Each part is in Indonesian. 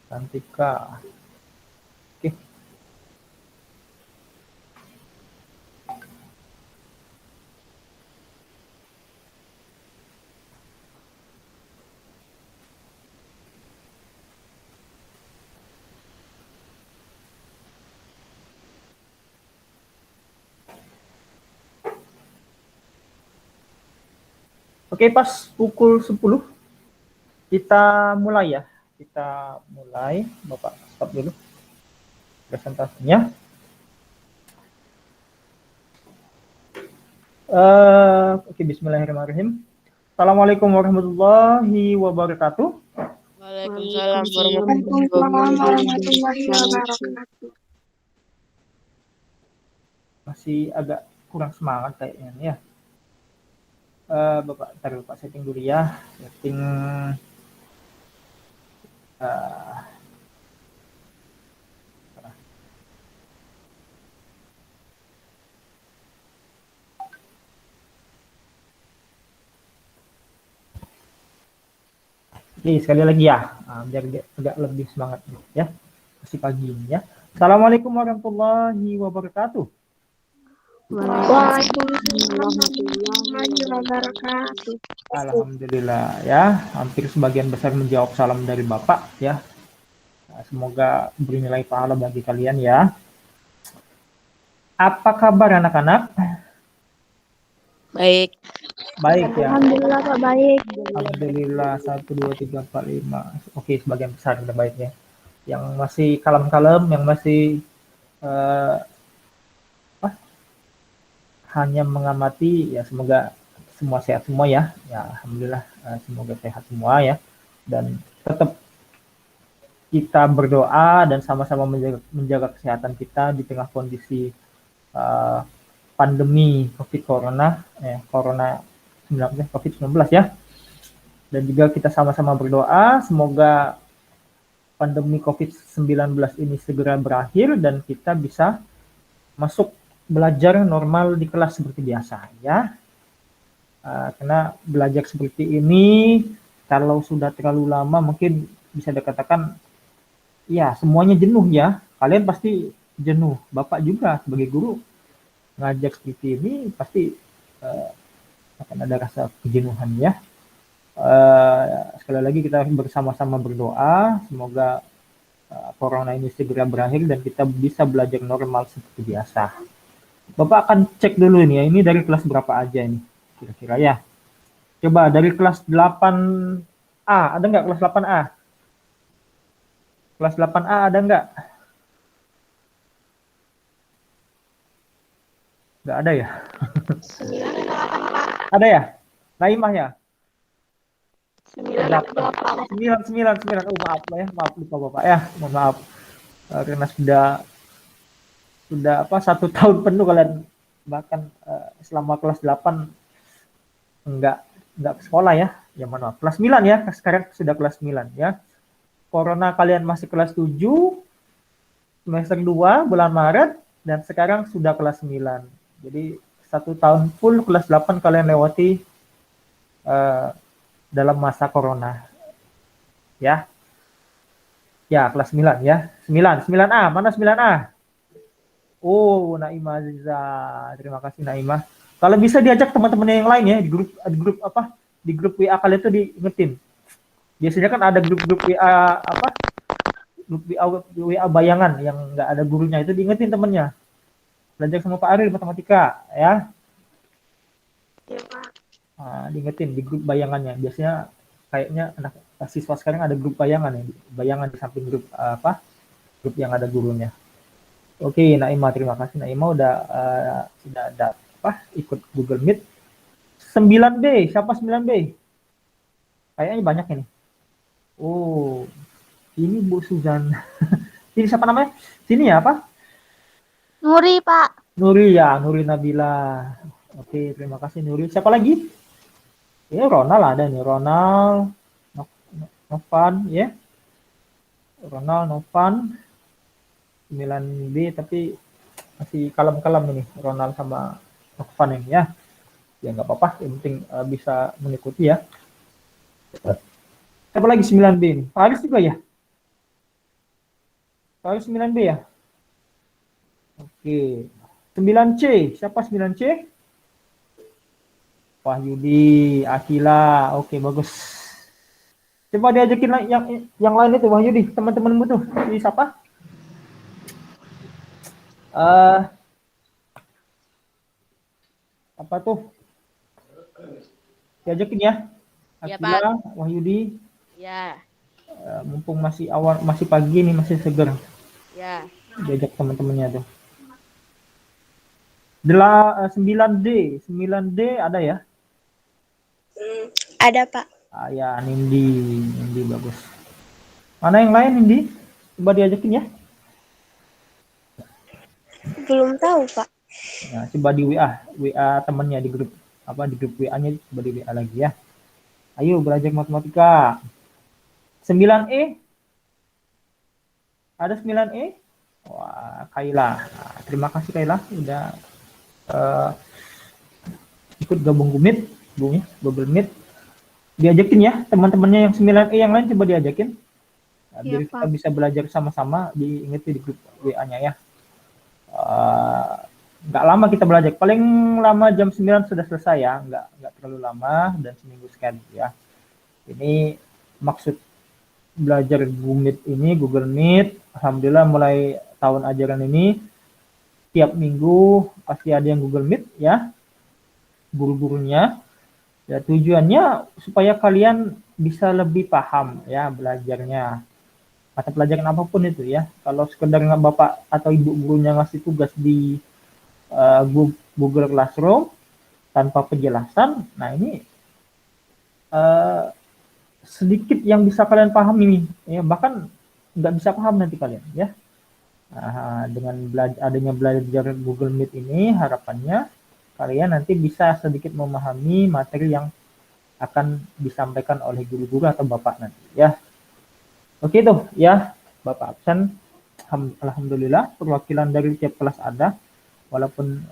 Santika. Oke. Oke, pas pukul 10 kita mulai ya. Kita mulai, Bapak stop dulu presentasinya. Oke, bismillahirrahmanirrahim. Assalamualaikum warahmatullahi wabarakatuh. Waalaikumsalam warahmatullahi wabarakatuh. Masih agak kurang semangat kayaknya ya. Bapak, ntar Bapak setting dulu ya. Setting Oke, sekali lagi ya, biar agak lebih semangat ya. Masih pagi ini ya. Assalamualaikum warahmatullahi wabarakatuh. Waalaikumsalam warahmatullahi wabarakatuh. Alhamdulillah ya, hampir sebagian besar menjawab salam dari Bapak ya. Semoga bernilai pahala bagi kalian ya. Apa kabar anak-anak? Baik. Baik ya. Alhamdulillah Pak, baik. Alhamdulillah 1, 2, 3, 4, 5. Oke, sebagian besar sudah baik ya. Yang masih kalem-kalem, yang masih hanya mengamati ya, semoga semua sehat semua ya. Ya alhamdulillah, semoga sehat semua ya. Dan tetap kita berdoa dan sama-sama menjaga kesehatan kita di tengah kondisi pandemi COVID-19 ya. Dan juga kita sama-sama berdoa semoga pandemi COVID-19 ini segera berakhir dan kita bisa masuk belajar normal di kelas seperti biasa ya. Karena belajar seperti ini kalau sudah terlalu lama mungkin bisa dikatakan ya semuanya jenuh ya. Kalian pasti jenuh. Bapak juga sebagai guru ngajar seperti ini pasti akan ada rasa kejenuhan ya. Sekali lagi kita bersama-sama berdoa semoga corona ini segera berakhir dan kita bisa belajar normal seperti biasa. Bapak akan cek dulu ini ya, ini dari kelas berapa aja ini kira-kira ya. Coba dari kelas 8A, ada nggak kelas 8A? Kelas 8A ada nggak? Nggak ada ya? Ada ya? Naimah ya? 9. Oh maaf lah ya, maaf lupa Bapak ya, mohon maaf. Karena sudah 1 tahun penuh kalian bahkan selama kelas 8 enggak ke sekolah ya. Ya mohon maaf. Kelas 9 ya, sekarang sudah kelas 9 ya. Corona kalian masih kelas 7 semester 2 bulan Maret dan sekarang sudah kelas 9. Jadi 1 tahun full kelas 8 kalian lewati dalam masa corona. Ya. Ya, kelas 9 ya. 9A, mana 9A? Oh, Naimah Aziza. Terima kasih Naimah. Kalau bisa diajak teman-teman yang lain ya di grup WA kalian tuh diingetin. Biasanya kan ada grup WA grup WA bayangan yang nggak ada gurunya itu diingetin temennya. Belajar sama Pak Aril matematika ya. Ya, Pak. Diingetin di grup bayangannya. Biasanya kayaknya anak siswa sekarang ada grup bayangan ya, bayangan di samping grup grup yang ada gurunya. Oke, Naimah, terima kasih Naimah udah ada ikut Google Meet. 9B, siapa 9B? Kayaknya banyak ini. Oh, ini Bu Suzan. Ini siapa namanya? Sini ya, apa? Nuri, Pak. Nuri ya, Nuri Nabila. Oke, terima kasih Nuri. Siapa lagi? Ini Ronald ada nih, Ronald, Novan, ya. Ronald, Novan, 9B, tapi masih kalem-kalem ini, Ronald sama Novan ini ya. Ya nggak apa-apa, yang penting bisa mengikuti ya. Siapa lagi 9B ini? Pak Aris juga ya? Harus 9B ya? Oke. 9C. Siapa 9C? Wahyudi, Akila. Oke, bagus. Coba diajakin yang lain itu, Wahyudi. Teman-temanmu tuh. Ini siapa? Apa tuh? Diajakin ya. Ya, Akila, Pak. Wahyudi. Ya, Mumpung masih awal, masih pagi nih, masih seger. ya. Diajak teman-temannya tuh. 9D. 9D ada ya? Ada, Pak. Ya, Nindi bagus. Mana yang lain, Nindi? Coba diajakin ya. Belum tahu, Pak. Nah, coba di WA temannya di grup WA-nya, coba di WA lagi ya. Ayo belajar matematika. 9E. Ada 9E? Wah, Kaila. Nah, terima kasih Kaila udah ikut gabung Google Meet. Diajakin ya teman-temannya yang 9E yang lain, coba diajakin. Nah, biar kita bisa belajar sama-sama, diingetin di grup WA-nya ya. Nggak lama kita belajar, paling lama jam 9 sudah selesai ya, nggak terlalu lama dan seminggu sekali ya. Ini maksud belajar Google Meet, alhamdulillah mulai tahun ajaran ini tiap minggu pasti ada yang Google Meet ya, guru-gurunya. Ya, tujuannya supaya kalian bisa lebih paham ya belajarnya. Mata pelajaran apapun itu ya. Kalau sekedar bapak atau ibu gurunya ngasih tugas di Google Classroom tanpa penjelasan, nah ini sedikit yang bisa kalian pahami ya, bahkan nggak bisa paham nanti kalian ya. Dengan adanya belajar Google Meet ini, harapannya kalian nanti bisa sedikit memahami materi yang akan disampaikan oleh guru-guru atau bapak nanti ya. Oke tuh ya, bapak absen. Alhamdulillah perwakilan dari tiap kelas ada, walaupun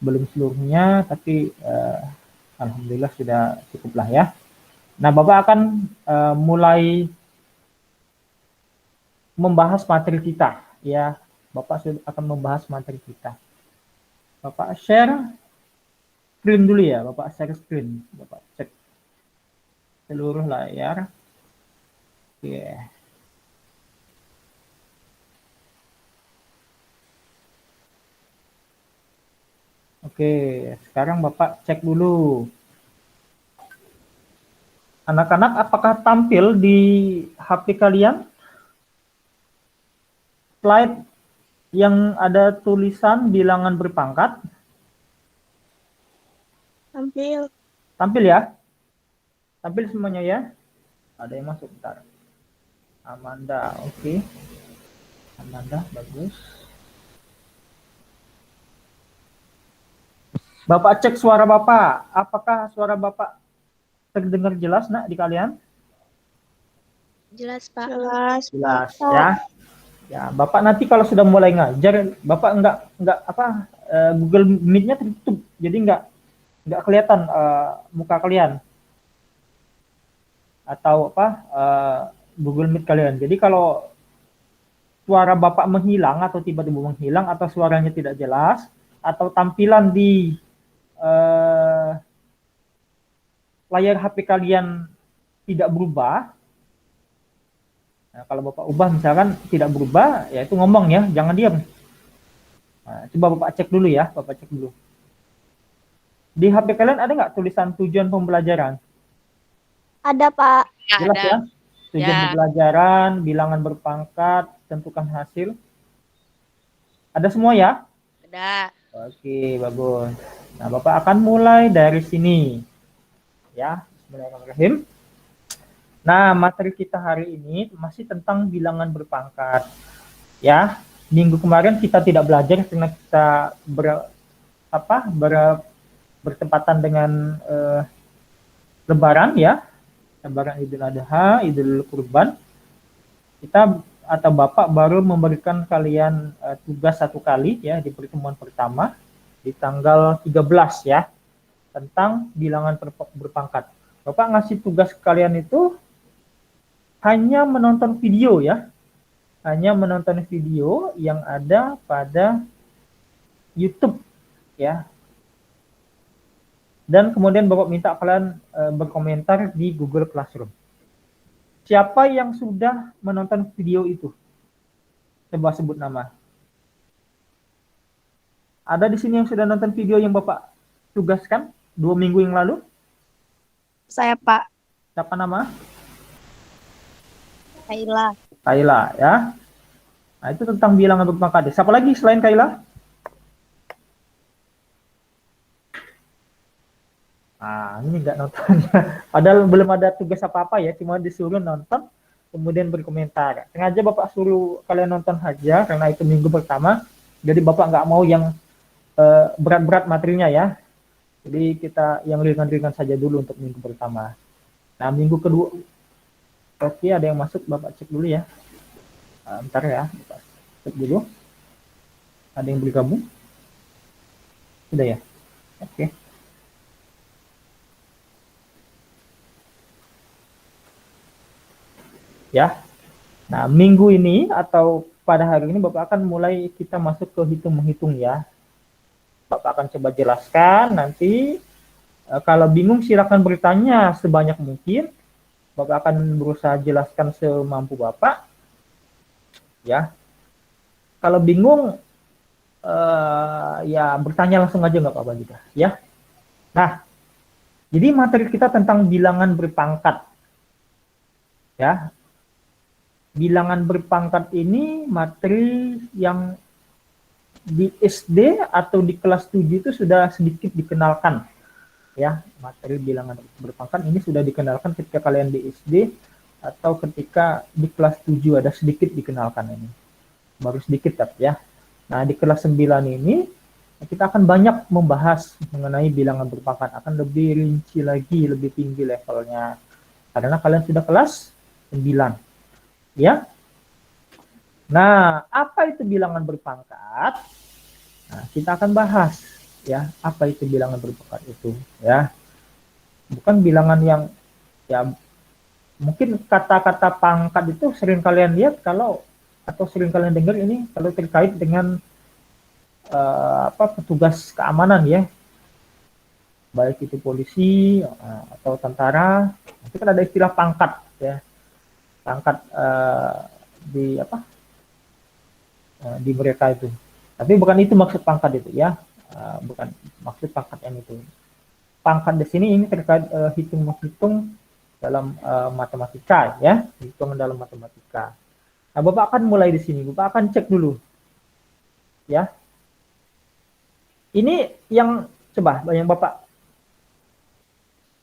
belum seluruhnya, tapi alhamdulillah sudah cukuplah ya. Nah, bapak akan mulai membahas materi kita ya. Bapak sudah akan membahas materi kita. Bapak share screen dulu ya, Bapak share screen. Bapak cek seluruh layar. Oke. Oke, sekarang Bapak cek dulu. Anak-anak, apakah tampil di HP kalian slide yang ada tulisan bilangan berpangkat? Tampil. Tampil ya? Tampil semuanya ya? Ada yang masuk, bentar. Amanda, oke. Amanda, bagus. Bapak cek suara Bapak. Apakah suara Bapak terdengar jelas, nak, di kalian? Jelas, Pak. Jelas, Jelas ya. Ya, Bapak nanti kalau sudah mulai ngajar, Bapak enggak Google Meet-nya tertutup, jadi enggak kelihatan muka kalian atau Google Meet kalian. Jadi kalau suara Bapak menghilang atau tiba-tiba menghilang atau suaranya tidak jelas atau tampilan di layar HP kalian tidak berubah. Nah, kalau Bapak ubah misalkan tidak berubah, ya itu ngomong ya, jangan diam. Nah, coba Bapak cek dulu ya, Bapak cek dulu. Di HP kalian ada nggak tulisan tujuan pembelajaran? Ada, Pak. Jelas Ada. ya? Tujuan pembelajaran, bilangan berpangkat, tentukan hasil. Ada semua ya? Ada. Oke, bagus. Nah, Bapak akan mulai dari sini. Ya, bismillahirrahmanirrahim. Nah, materi kita hari ini masih tentang bilangan berpangkat. Ya, minggu kemarin kita tidak belajar karena kita bertepatan dengan Lebaran ya. Lebaran Idul Adha, Idul Kurban. Kita atau Bapak baru memberikan kalian tugas satu kali ya di pertemuan pertama di tanggal 13 ya, tentang bilangan berpangkat. Bapak ngasih tugas kalian itu hanya menonton video ya. hanya menonton video yang ada pada YouTube ya. Dan kemudian Bapak minta kalian berkomentar di Google Classroom. Siapa yang sudah menonton video itu? Coba sebut nama. Ada di sini yang sudah nonton video yang Bapak tugaskan 2 minggu yang lalu? Saya Pak. Siapa nama? Kaila. Kaila ya. Nah, itu tentang bilangan berpangkat. Siapa lagi selain Kaila? Nah, ini nggak nonton. Padahal belum ada tugas apa-apa ya, cuma disuruh nonton, kemudian berkomentar. Sengaja Bapak suruh kalian nonton aja, karena itu minggu pertama. Jadi Bapak nggak mau yang berat-berat materinya ya. Jadi kita yang ringan-ringan saja dulu untuk minggu pertama. Nah, minggu kedua, oke, ada yang masuk, Bapak cek dulu ya. Bentar ya, Bapak cek dulu. Ada yang bergabung? Sudah ya? Oke. Ya. Nah, minggu ini atau pada hari ini Bapak akan mulai kita masuk ke hitung-menghitung ya. Bapak akan coba jelaskan nanti. Kalau bingung silakan bertanya sebanyak mungkin. Bapak akan berusaha jelaskan semampu Bapak. Ya. Kalau bingung ya bertanya langsung aja nggak apa-apa juga ya. Nah, jadi materi kita tentang bilangan berpangkat. Ya. Bilangan berpangkat ini materi yang di SD atau di kelas 7 itu sudah sedikit dikenalkan. Ya, materi bilangan berpangkat ini sudah dikenalkan ketika kalian di SD atau ketika di kelas 7 ada sedikit dikenalkan ini. Baru sedikit tapi ya. Nah, di kelas 9 ini kita akan banyak membahas mengenai bilangan berpangkat, akan lebih rinci lagi, lebih tinggi levelnya. Karena kalian sudah kelas 9. Ya. Nah, apa itu bilangan berpangkat? Nah, kita akan bahas ya, apa itu bilangan berpangkat itu ya. Bukan bilangan yang ya mungkin kata-kata pangkat itu sering kalian lihat kalau atau sering kalian dengar ini kalau terkait dengan petugas keamanan ya. Baik itu polisi atau tentara, itu kan ada istilah pangkat ya. Pangkat di mereka itu. Tapi bukan itu maksud pangkat itu ya. Bukan maksud pangkat yang itu. Pangkat di sini ini terkait hitung-hitung dalam matematika ya, hitungan dalam matematika. Nah, Bapak akan mulai di sini. Bapak akan cek dulu. Ya. Ini yang coba yang Bapak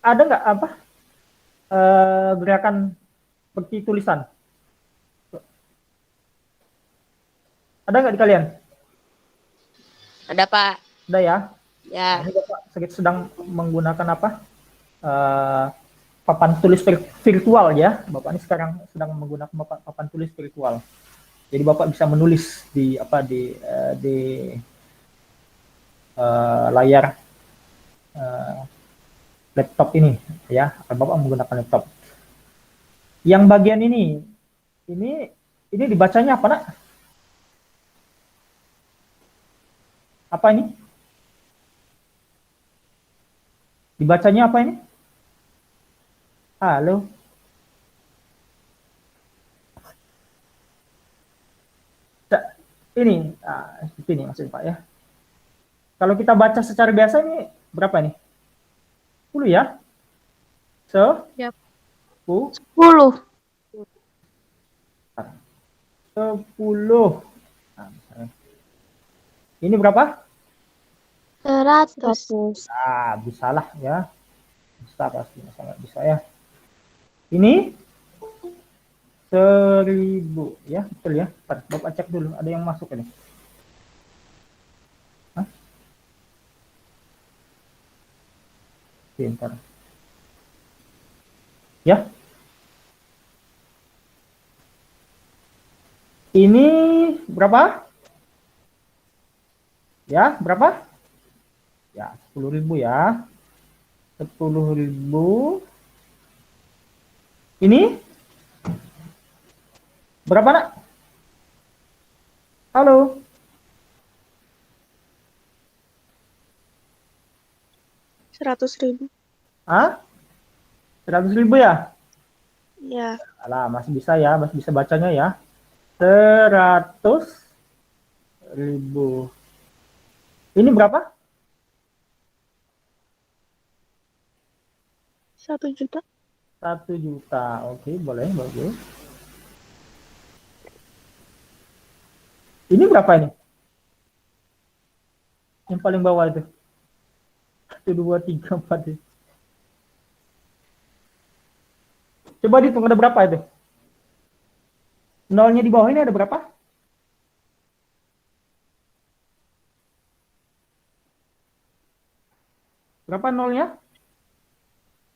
ada nggak gerakan seperti tulisan? Ada nggak di kalian? Ada, Pak. Ada ya? Ya. Nah, ini Bapak sedang menggunakan papan tulis virtual ya. Bapak ini sekarang sedang menggunakan papan tulis virtual. Jadi Bapak bisa menulis di layar laptop ini ya. Bapak menggunakan laptop. Yang bagian ini dibacanya apa, Nak? Apa ini? Dibacanya apa ini? Halo? Ini, ini maksudnya Pak ya. Kalau kita baca secara biasa ini berapa nih? 10 ya? Yap. 10. 10. Nah, ini berapa? 100. Ah, bisalah ya. Bisa pasti, masa nggak bisa ya. Ini 1000 ya, betul ya. Bapak cek dulu, ada yang masuk ini. Hah? Bentar. Ya. Ini berapa? Ya, berapa? Ya, 10.000 ya. 10.000. Ini berapa, Nak? Halo. 100.000. Hah? 100.000 ya? Ya. Alah, masih bisa ya, masih bisa bacanya ya. 100.000. Ini berapa? 1 juta. 1 juta. Oke, boleh, bagus. Ini berapa ini? Yang paling bawah itu. 1, 2, 3, 4. Coba dihitung ada berapa itu? Nolnya di bawah ini ada berapa? Berapa nolnya?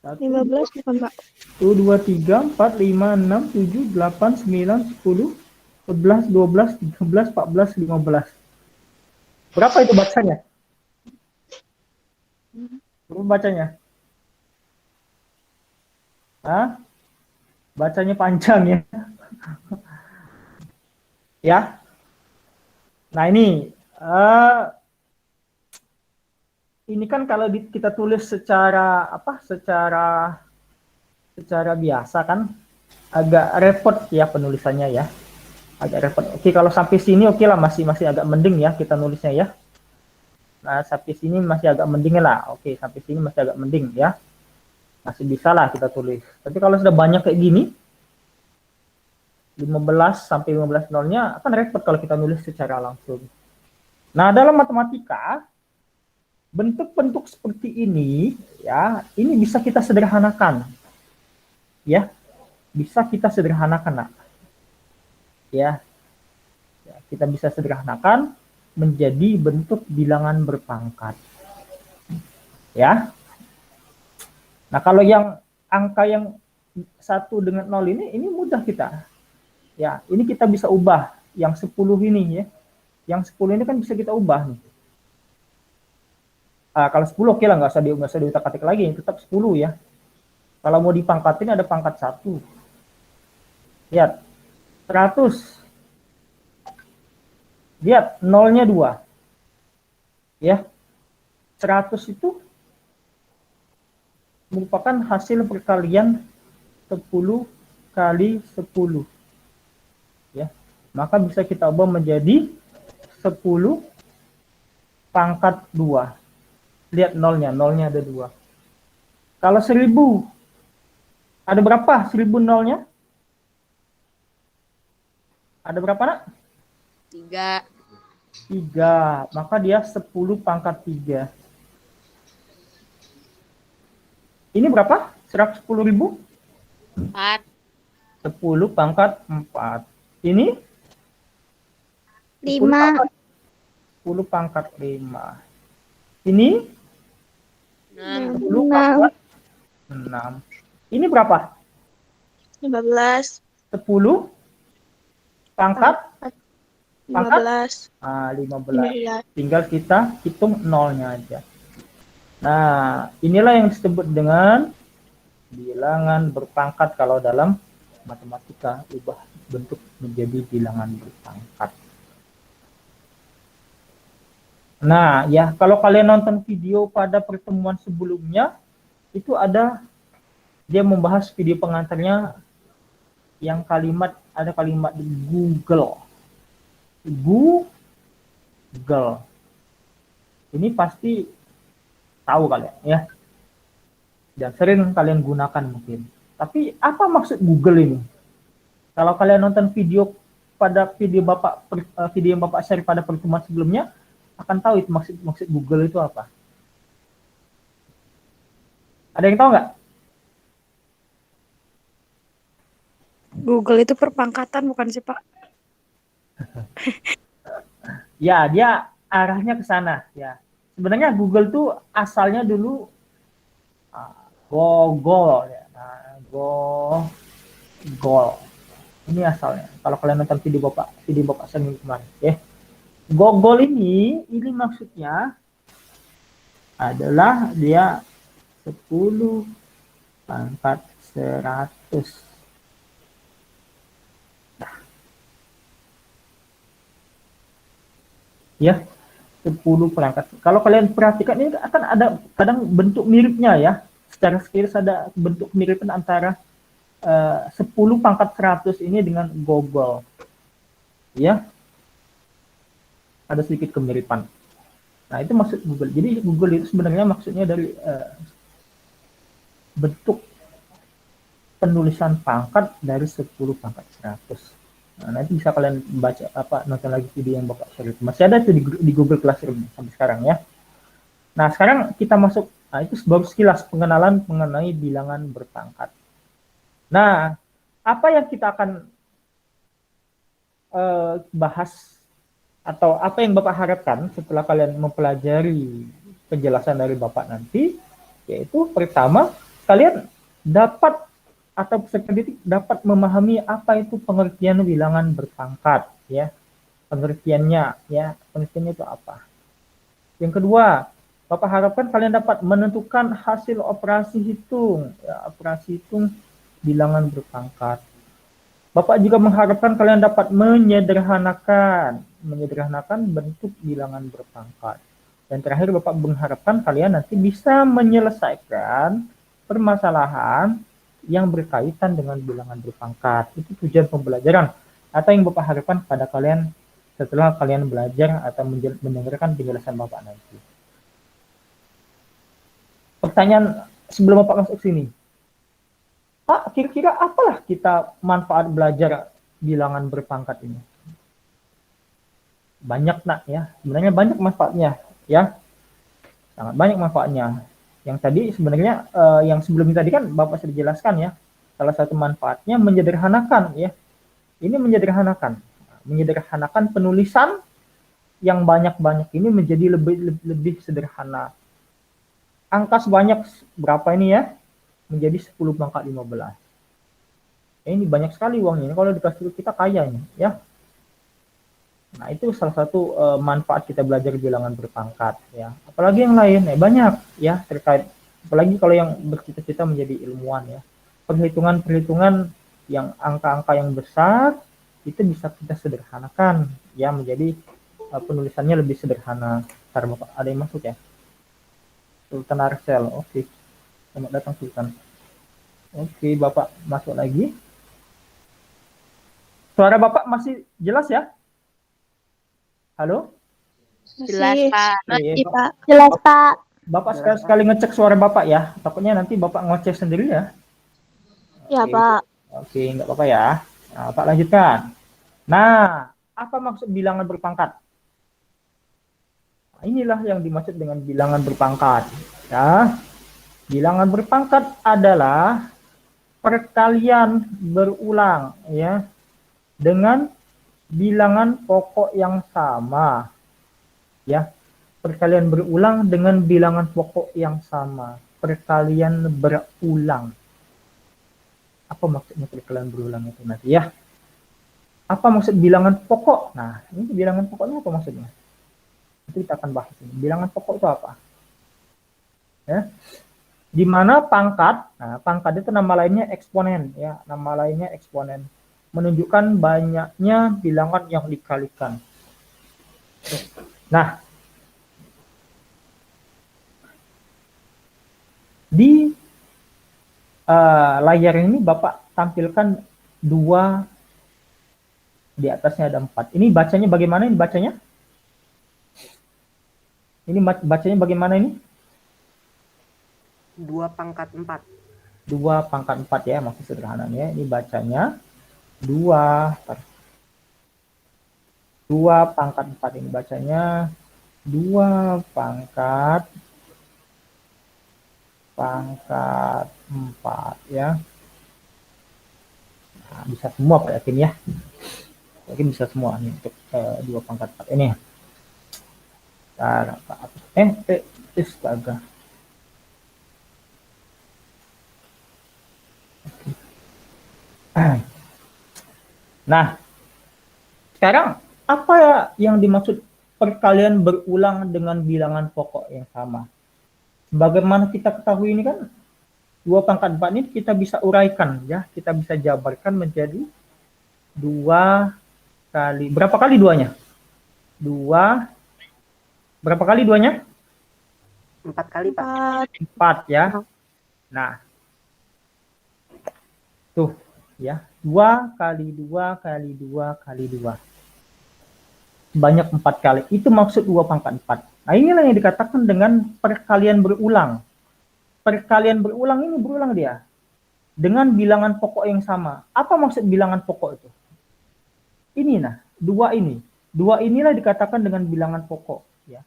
15 bukan, Pak? 1, 2, 3, 4, 5, 6, 7, 8, 9, 10, 11, 12, 13, 14, 15. Berapa itu bacanya? Berapa bacanya? Hah? Bacanya panjang ya. Ya. Nah ini kan kalau kita tulis secara apa? Secara biasa kan agak repot ya penulisannya ya. Agak repot. Oke, kalau sampai sini oke lah, masih agak mending ya kita nulisnya ya. Nah, sampai sini masih agak mending lah. Oke, sampai sini masih agak mending ya. Masih bisa lah kita tulis. Tapi kalau sudah banyak kayak gini, 15 sampai 15 nolnya akan repot kalau kita nulis secara langsung. Nah, dalam matematika, bentuk-bentuk seperti ini ya, ini bisa kita sederhanakan. Ya, bisa kita sederhanakan, Nak. Ya. Kita bisa sederhanakan menjadi bentuk bilangan berpangkat. Ya. Nah, kalau yang angka yang 1 dengan 0 ini mudah kita. Ya, ini kita bisa ubah yang 10 ini ya. Yang 10 ini kan bisa kita ubah nih. Kalau 10 oke lah, nggak usah diutak-atik lagi, tetap 10 ya. Kalau mau dipangkatin ada pangkat 1. Lihat, 100. Lihat, nolnya 2. Ya, 100 itu merupakan hasil perkalian 10 kali 10. Ya, maka bisa kita ubah menjadi 10 pangkat 2. Lihat nolnya ada 2. Kalau 1000, ada berapa 1000 nolnya? Ada berapa, Nak? 3. 3. Maka dia 10 pangkat 3. Ini berapa? 110.000? 4. 10 pangkat 4. Ini? 5. 10 pangkat 5. Ini? 6. 10 pangkat 6. Ini berapa? 15. 10 pangkat 15. 15. Tinggal kita hitung nolnya aja. Nah, inilah yang disebut dengan bilangan berpangkat kalau dalam matematika, ubah bentuk menjadi bilangan berpangkat. Nah, ya kalau kalian nonton video pada pertemuan sebelumnya, itu dia membahas video pengantarnya yang ada kalimat Google. Google. Ini pasti tahu kalian ya. Dan sering kalian gunakan mungkin. Tapi apa maksud Google ini? Kalau kalian nonton video yang Bapak share pada pertemuan sebelumnya, akan tahu itu maksud Google itu apa. Ada yang tahu nggak? Google itu perpangkatan bukan sih, Pak? Ya, dia arahnya ke sana ya. Sebenarnya Google tuh asalnya dulu Google ya. Nah, Google. Ini asalnya. Kalau kalian nonton video Bapak sering kemarin, ya. Google ini maksudnya adalah dia 10 pangkat 100. Ya, 10 perangkat. Kalau kalian perhatikan ini akan ada kadang bentuk miripnya ya. Secara sekilas ada bentuk kemiripan antara 10 pangkat 100 ini dengan Google. Ya, ada sedikit kemiripan. Nah, itu maksud Google. Jadi Google itu sebenarnya maksudnya dari bentuk penulisan pangkat dari 10 pangkat 100. Nah, nanti bisa kalian baca nonton lagi video yang Bapak share itu. Masih ada itu di Google Classroom sampai sekarang ya. Nah, sekarang kita masuk, nah itu baru sekilas pengenalan mengenai bilangan berpangkat. Nah, apa yang kita akan bahas atau apa yang Bapak harapkan setelah kalian mempelajari penjelasan dari Bapak nanti, yaitu pertama, kalian dapat atau peserta didik dapat memahami apa itu pengertian bilangan berpangkat, ya. Pengertiannya, ya, pengertiannya itu apa. Yang kedua, Bapak harapkan kalian dapat menentukan hasil operasi hitung, ya, operasi hitung bilangan berpangkat. Bapak juga mengharapkan kalian dapat menyederhanakan bentuk bilangan berpangkat. Dan terakhir Bapak mengharapkan kalian nanti bisa menyelesaikan permasalahan yang berkaitan dengan bilangan berpangkat. Itu tujuan pembelajaran atau yang Bapak harapkan pada kalian setelah kalian belajar atau mendengarkan penjelasan Bapak nanti. Pertanyaan sebelum Bapak masuk sini. Pak, kira-kira apalah kita manfaat belajar bilangan berpangkat ini? Banyak nak ya, sebenarnya banyak manfaatnya ya, sangat banyak manfaatnya. Yang tadi sebenarnya yang sebelum tadi kan Bapak sudah jelaskan ya, salah satu manfaatnya menyederhanakan ya. Ini menyederhanakan penulisan yang banyak-banyak ini menjadi lebih sederhana. Angka sebanyak berapa ini ya? Menjadi 10 pangkat 15. Ini banyak sekali uangnya. Ini kalau dikasih kita kaya ini, ya. Nah, itu salah satu manfaat kita belajar bilangan berpangkat, ya. Apalagi yang lain, banyak, ya, terkait. Apalagi kalau yang bercita-cita menjadi ilmuwan, ya. Perhitungan-perhitungan yang angka-angka yang besar, itu bisa kita sederhanakan, ya, menjadi penulisannya lebih sederhana. Ntar Bapak, ada yang masuk ya? Sultan Arsel, oke. Selamat datang Sultan. Oke, Bapak masuk lagi. Suara Bapak masih jelas ya? Halo? Jelas, Pak. Masih, Pak. Jelas, Pak. Bapak sekali-sekali ngecek suara Bapak ya. Takutnya nanti Bapak ngoceh sendiri ya. Ya, Oke. Pak. Oke, enggak apa-apa ya. Nah, Pak lanjutkan. Nah, apa maksud bilangan berpangkat? Nah, inilah yang dimaksud dengan bilangan berpangkat. Ya. Bilangan berpangkat adalah perkalian berulang ya dengan bilangan pokok yang sama. Ya. Perkalian berulang dengan bilangan pokok yang sama. Perkalian berulang. Apa maksudnya perkalian berulang itu nanti ya? Apa maksud bilangan pokok? Nah, ini bilangan pokoknya apa maksudnya? Nanti kita akan bahas ini. Bilangan pokok itu apa? Ya. Di mana pangkat, nah pangkat itu nama lainnya eksponen ya, nama lainnya eksponen, menunjukkan banyaknya bilangan yang dikalikan. Nah, di layar ini Bapak tampilkan 2, di atasnya ada 4. Ini bacanya bagaimana ini bacanya? Ini bacanya bagaimana ini? 2 pangkat 4. 2 pangkat 4 ya, maksud sederhananya. Ini bacanya 2 pangkat 4. Ini bacanya 2 pangkat 4 ya. Nah, bisa semua Pak yakin ya. Yakin bisa semua nih untuk 2 pangkat 4 ini. Astaga. Nah, sekarang apa yang dimaksud perkalian berulang dengan bilangan pokok yang sama? Sebagaimana kita ketahui ini kan 2 pangkat 4 ini kita bisa uraikan ya, kita bisa jabarkan menjadi 2 kali, berapa kali 2-nya? 2 Berapa kali 2-nya? 4 kali, Pak. 4 ya. Nah, tuh ya, 2 kali 2 kali 2 kali 2. Banyak 4 kali. Itu maksud 2 pangkat 4. Nah, inilah yang dikatakan dengan perkalian berulang. Perkalian berulang ini berulang dia dengan bilangan pokok yang sama. Apa maksud bilangan pokok itu? Ini nah, 2 ini. 2 inilah dikatakan dengan bilangan pokok ya.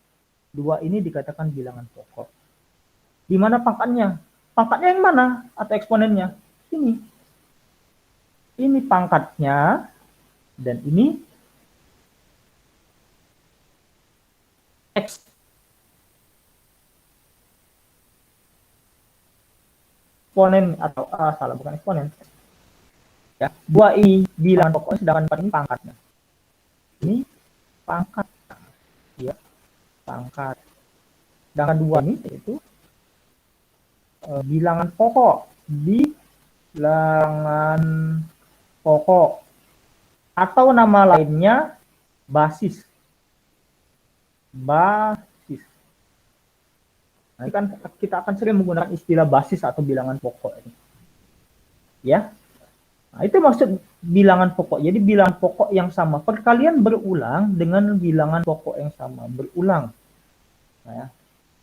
2 ini dikatakan bilangan pokok. Di mana pangkatnya? Pangkatnya yang mana? Atau eksponennya? Ini. Ini pangkatnya dan ini X. Eksponen atau salah, bukan eksponen. Ya, 2 ini bilangan pokoknya, sedangkan 4 ini pangkatnya. Ini pangkat. Ya, pangkat. Sedangkan 2 ini yaitu bilangan pokok. Bilangan pokok. Atau nama lainnya basis. Basis. Nah, kan kita akan sering menggunakan istilah basis atau bilangan pokok ini. Ya. Nah, itu maksud bilangan pokok. Jadi bilangan pokok yang sama. Perkalian berulang dengan bilangan pokok yang sama. Berulang. Nah, ya.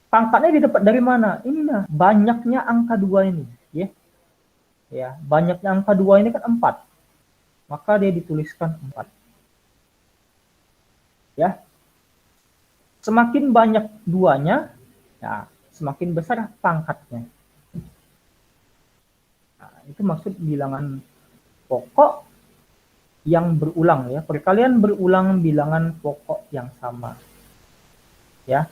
Pangkatnya didapat dari mana? Ini nah, banyaknya angka 2 ini. Ya. Ya, banyaknya angka 2 ini kan 4. Maka dia dituliskan 4. Ya. Semakin banyak 2-nya, ya, semakin besar pangkatnya. Nah, itu maksud bilangan pokok yang berulang ya. Perkalian berulang bilangan pokok yang sama. Ya.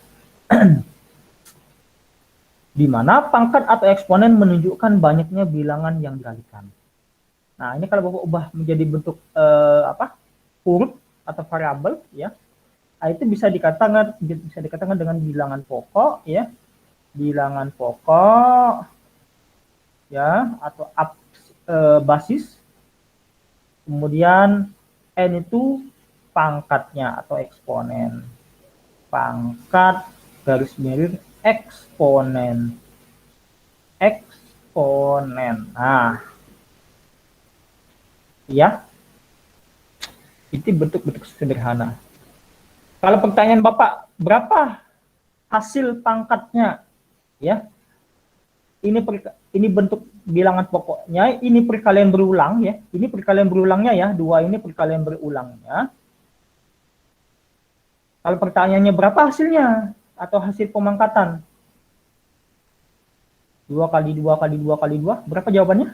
Di mana pangkat atau eksponen menunjukkan banyaknya bilangan yang dikalikan. Nah, ini kalau Bapak ubah menjadi bentuk huruf atau variabel ya. Nah, itu bisa dikatakan dengan bilangan pokok ya. Bilangan pokok ya atau basis. Kemudian n itu pangkatnya atau eksponen. Pangkat garis miring eksponen. Eksponen. Nah, ya. Itu bentuk-bentuk sederhana. Kalau pertanyaan Bapak, berapa hasil pangkatnya? Ya. Ini bentuk bilangan pokoknya, ini perkalian berulang ya. Ini perkalian berulangnya ya, 2 ini perkalian berulangnya. Kalau pertanyaannya berapa hasilnya atau hasil pemangkatan? 2 kali 2 kali 2 kali 2, berapa jawabannya?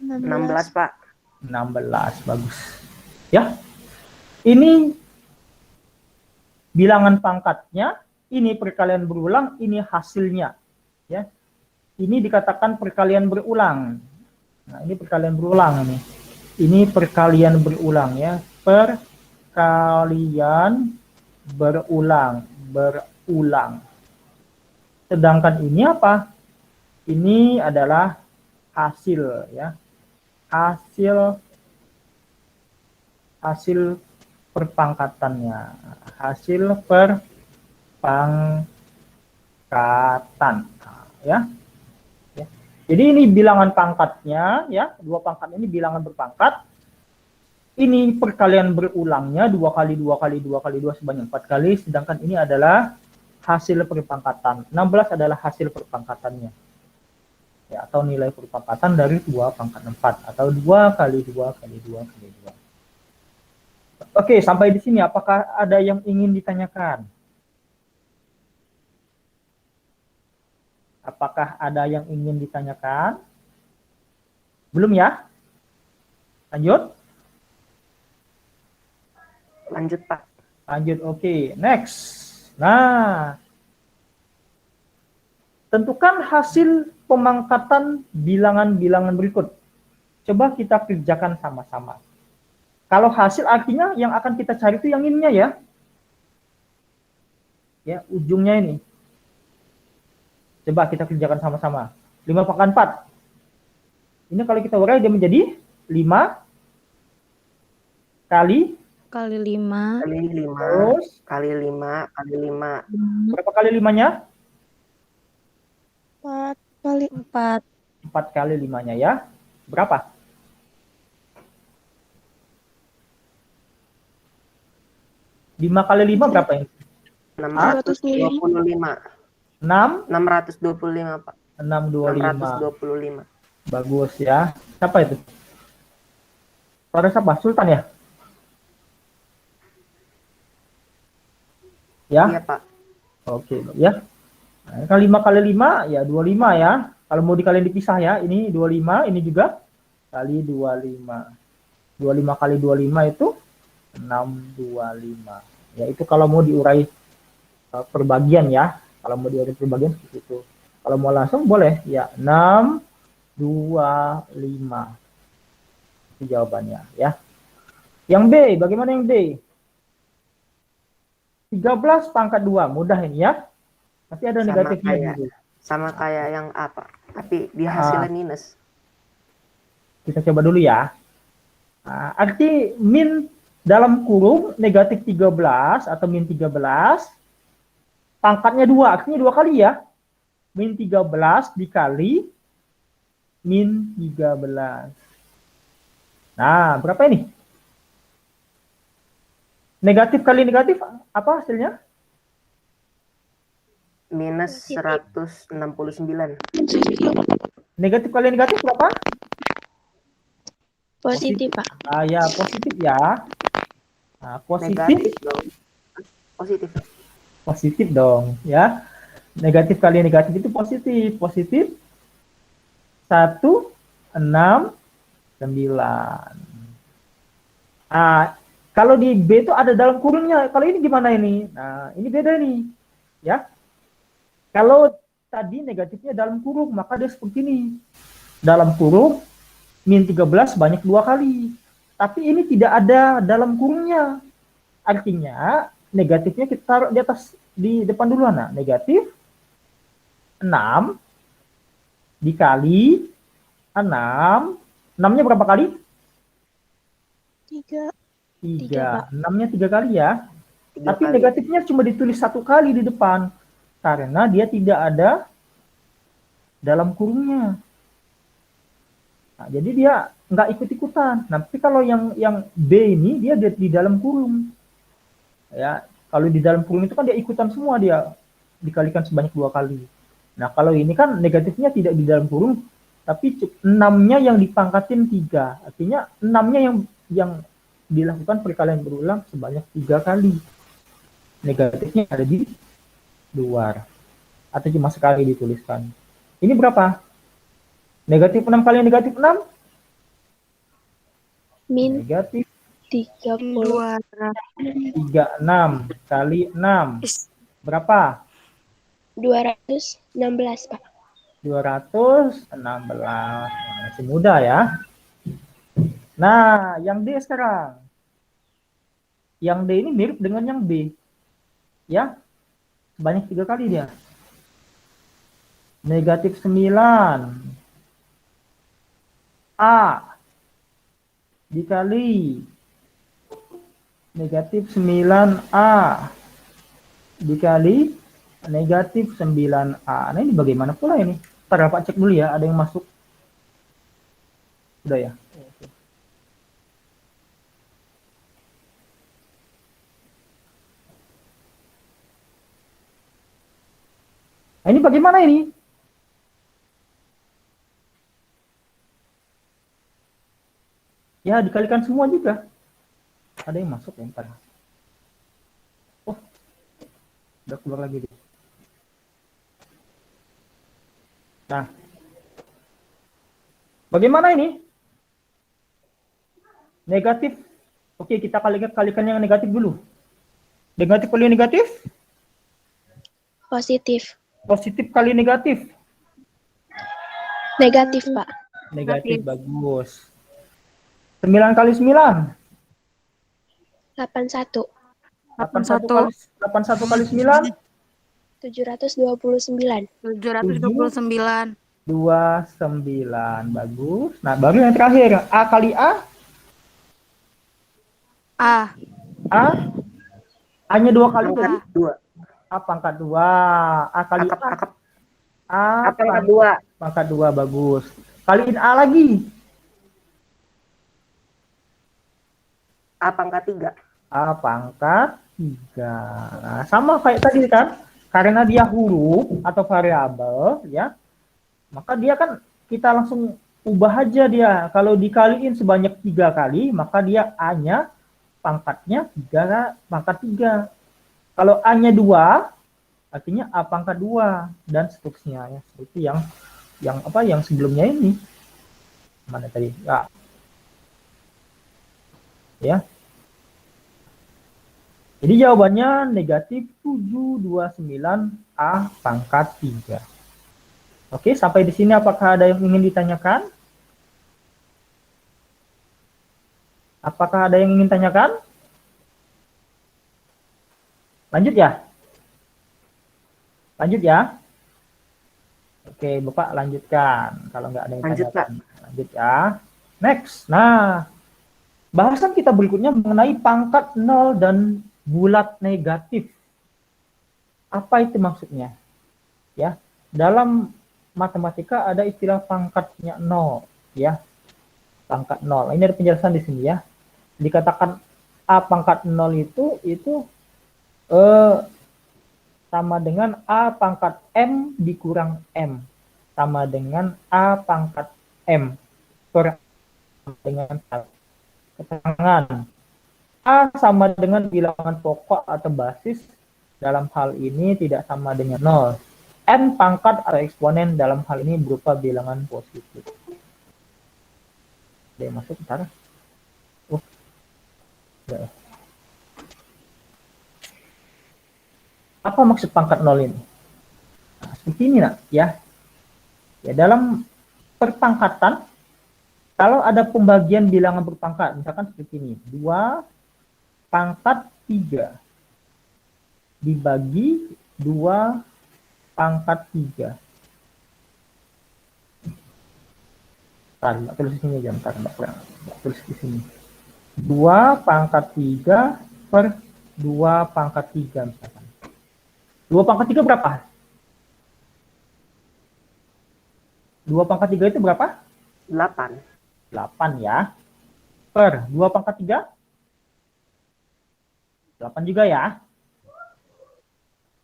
16, Pak. 16, bagus. Ya. Ini bilangan pangkatnya, ini perkalian berulang, ini hasilnya. Ya. Ini dikatakan perkalian berulang. Nah, ini perkalian berulang ini. Ini perkalian berulang ya. Perkalian berulang. Sedangkan ini apa? Ini adalah hasil ya. Hasil perpangkatannya. Hasil perpangkatan ya. Jadi ini bilangan pangkatnya ya, 2 pangkat ini bilangan berpangkat. Ini perkalian berulangnya 2 kali 2 kali 2 kali 2 sebanyak 4 kali, sedangkan ini adalah hasil perpangkatan. 16 adalah hasil perpangkatannya. Ya, atau nilai perpangkatan dari 2 pangkat 4 atau 2 kali 2 kali 2 kali 2. Oke, sampai di sini apakah ada yang ingin ditanyakan? Apakah ada yang ingin ditanyakan? Belum ya? Lanjut? Lanjut, Pak. Lanjut, oke. Next. Nah, tentukan hasil pemangkatan bilangan-bilangan berikut. Coba kita kerjakan sama-sama. Kalau hasil artinya yang akan kita cari itu yang ininya ya. Ya, ujungnya ini. Coba kita kerjakan sama-sama. 5 pangkat 4. Ini kalau kita urai dia menjadi 5 kali kali 5. Kali 5. Terus Kali 5. Kali 5. berapa kali 5-nya? 4 kali 4. 4 kali 5-nya ya. Berapa? Lima kali 5 berapa ini? 625. 6? 625, Pak. 625. 625. Bagus ya. Siapa itu? Pada siapa? Sultan ya? Ya? Iya, Pak. Oke, ya. Nah, kali 5 kali 5 ya 25 ya. Kalau mau dikalian dipisah ya, ini 25, ini juga kali 25. 25 kali 25 itu 625. Ya itu kalau mau diurai perbagian ya. Kalau mau diurai perbagian seperti itu. Kalau mau langsung boleh ya 625. Itu jawabannya ya. Yang B, bagaimana yang B? 13 pangkat 2, mudah ini ya. Tapi ada negatifnya dulu. Sama kayak yang A, Pak. Tapi di hasilnya minus. Kita coba dulu ya. Nah, arti min dalam kurung negatif 13 atau min 13, pangkatnya 2, artinya 2 kali ya. Min 13 dikali min 13. Nah, berapa ini? Negatif kali negatif, apa hasilnya? Minus 169. Negatif kali negatif berapa? positif, Pak. Ya, positif ya. Nah, Negatif dong. Positif. positif dong ya. Negatif kali negatif itu positif. Positif 169. Nah, kalau di B itu ada dalam kurungnya. Kalau ini gimana ini? Nah, ini beda nih. Ya. Kalau tadi negatifnya dalam kurung, maka dia seperti ini. Dalam kurung min 13 banyak 2 kali. Tapi ini tidak ada dalam kurungnya. Artinya negatifnya kita taruh di atas, di depan dulu. Nah, negatif 6 dikali 6. 6-nya berapa kali? 3. 3. 6-nya 3 kali ya. 3 Tapi kali. negatifnya cuma ditulis 1 kali di depan. Karena dia tidak ada dalam kurungnya. Nah, jadi dia nggak ikut-ikutan. Nah, tapi kalau yang B ini dia di dalam kurung. Ya, kalau di dalam kurung itu kan dia ikutan semua, dia dikalikan sebanyak 2 kali. Nah, kalau ini kan negatifnya tidak di dalam kurung, tapi 6-nya yang dipangkatin 3. Artinya 6-nya yang dilakukan perkalian berulang sebanyak 3 kali. Negatifnya ada di luar. Atau cuma sekali dituliskan. Ini berapa? Negatif 6 kali negatif 6? Min Negatif 30. 36 kali 6. Berapa? 216, Pak. 216. Masih muda ya. Nah, yang D sekarang. Yang D ini mirip dengan yang B. Ya. Banyak 3 kali dia. Negatif 9 A dikali negatif 9A dikali negatif 9A. Nah, ini bagaimana pula ini? Ntar Pak cek dulu ya, ada yang masuk. Udah ya? Oke. Nah, ini bagaimana ini? Ya, dikalikan semua juga. Ada yang masuk ya, ntar. Oh, udah keluar lagi deh. Nah, bagaimana ini? Negatif. Oke, kita kalikan yang negatif dulu. Negatif kali negatif? Positif. Positif kali negatif? Negatif, Pak. Negatif, bagus. 9 kali 9? 81. 81 kali 9? 729. 729. 29, bagus. Nah, baru yang terakhir, A kali A? A. A, A-nya 2 kali Pangkat jadi 2. A pangkat 2. A kali Akap, A. akap. A A pangkat 2. pangkat 2, bagus. Kaliin A lagi. A pangkat 3. A pangkat 3. Nah, sama kayak tadi kan. Karena dia huruf atau variabel, ya, maka dia kan kita langsung ubah aja dia. Kalau dikaliin sebanyak 3 kali, maka dia A-nya pangkatnya 3 pangkat 3. Kalau A-nya 2, artinya A pangkat 2 dan seterusnya ya. Seperti yang sebelumnya ini. Mana tadi? Ya. Jadi jawabannya negatif 729 A pangkat 3. Oke, sampai di sini apakah ada yang ingin ditanyakan? Apakah ada yang ingin tanyakan? Lanjut ya? Lanjut ya? Oke, Bapak lanjutkan. Kalau nggak ada yang Lanjut, tanyakan. Lanjut ya. Next. Nah, bahasan kita berikutnya mengenai pangkat 0 dan bulat negatif. Apa itu maksudnya? Ya, dalam matematika ada istilah pangkatnya 0, ya. Pangkat 0. Ini ada penjelasan di sini ya. Dikatakan A pangkat 0 itu sama dengan A pangkat M dikurang M. Sama dengan A pangkat M kurang dengan 1. Keterangan. A sama dengan bilangan pokok atau basis, dalam hal ini tidak sama dengan 0. N pangkat atau eksponen dalam hal ini berupa bilangan positif. Ada yang masuk ntar? Apa maksud pangkat 0 ini? Nah, seperti ini nak, ya. Ya, dalam perpangkatan, kalau ada pembagian bilangan berpangkat, misalkan seperti ini, 2 pangkat 3 dibagi 2 pangkat 3. Mbak tulis di sini aja, Mbak tulis di sini. 2 pangkat 3 per 2 pangkat 3 misalkan. 2 pangkat 3 berapa? 2 pangkat 3 itu berapa? 8. 8 ya. Per 2 pangkat 3? 8 juga ya.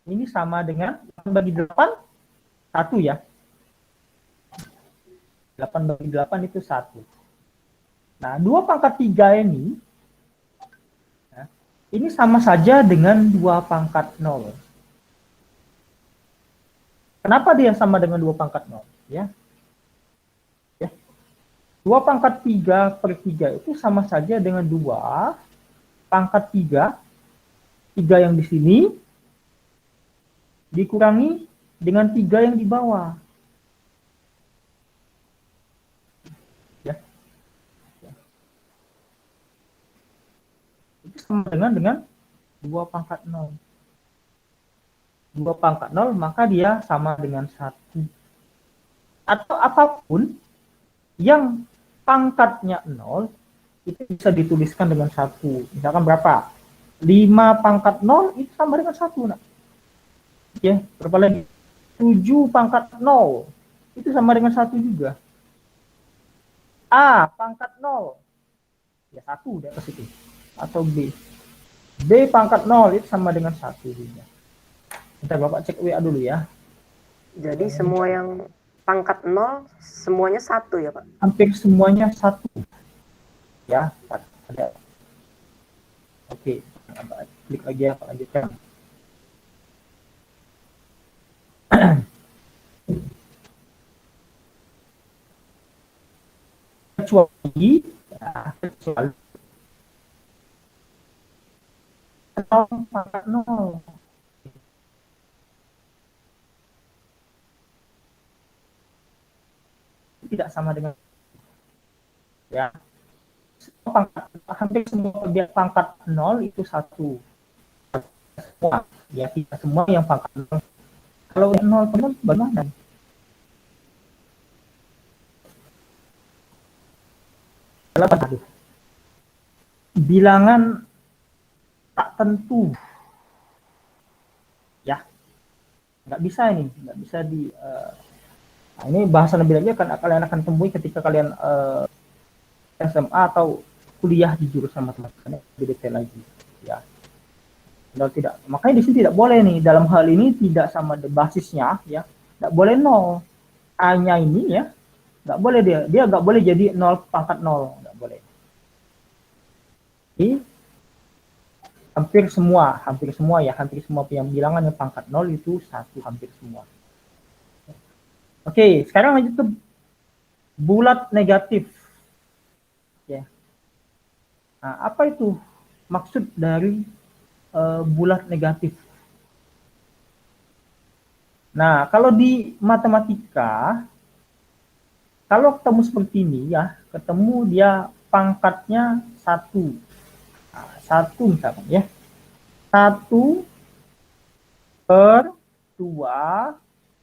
Ini sama dengan 8 bagi 8, 1 ya. 8 bagi 8 itu 1. Nah, 2 pangkat 3 ini, ya, ini sama saja dengan 2 pangkat 0. Kenapa dia sama dengan 2 pangkat 0? Ya. 2 pangkat 3 per 3 itu sama saja dengan 2 pangkat 3. 3 yang di sini dikurangi dengan 3 yang di bawah. Ya. Itu sama dengan 2 pangkat 0. 2 pangkat 0 maka dia sama dengan 1. Atau apapun yang pangkatnya 0 itu bisa dituliskan dengan 1. Misalkan berapa? 5 pangkat 0 itu sama dengan 1. Nah. Ya, berapa lagi? 7 pangkat 0 itu sama dengan 1 juga. A pangkat 0 ya 1 di atas itu. Atau B. B pangkat 0 itu sama dengan 1 juga. Bentar Bapak cek WA dulu ya. Jadi semua yang pangkat 0 semuanya 1 ya, Pak? Hampir semuanya 1. Ya, ada. Oke, klik lagi ya, Pak, lanjutkan. Kecuali pangkat 0. Tidak sama dengan ya. Hampir semua pangkat 0 itu 1. Semua ya, kita semua yang pangkat 0. Kalau 0 penuh bagaimana? Bilangan tak tentu. Ya, nggak bisa ini, nggak bisa di. Nah, ini bahasan lebih lagi kalian akan temui ketika kalian SMA atau kuliah di jurusan matematika lebih detail lagi. Ya. Kalau tidak, makanya di sini tidak boleh nih dalam hal ini tidak sama basisnya, ya, tidak boleh nol. A-nya ini ya, nggak boleh dia nggak boleh jadi 0 pangkat 0, nggak boleh. Jadi hampir semua yang bilangan yang pangkat 0 itu 1, hampir semua. Oke, sekarang lanjut ke bulat negatif. Ya. Nah, apa itu maksud dari bulat negatif? Nah, kalau di matematika, kalau ketemu seperti ini ya, ketemu dia pangkatnya 1. Nah, 1 misalkan ya. 1 per 2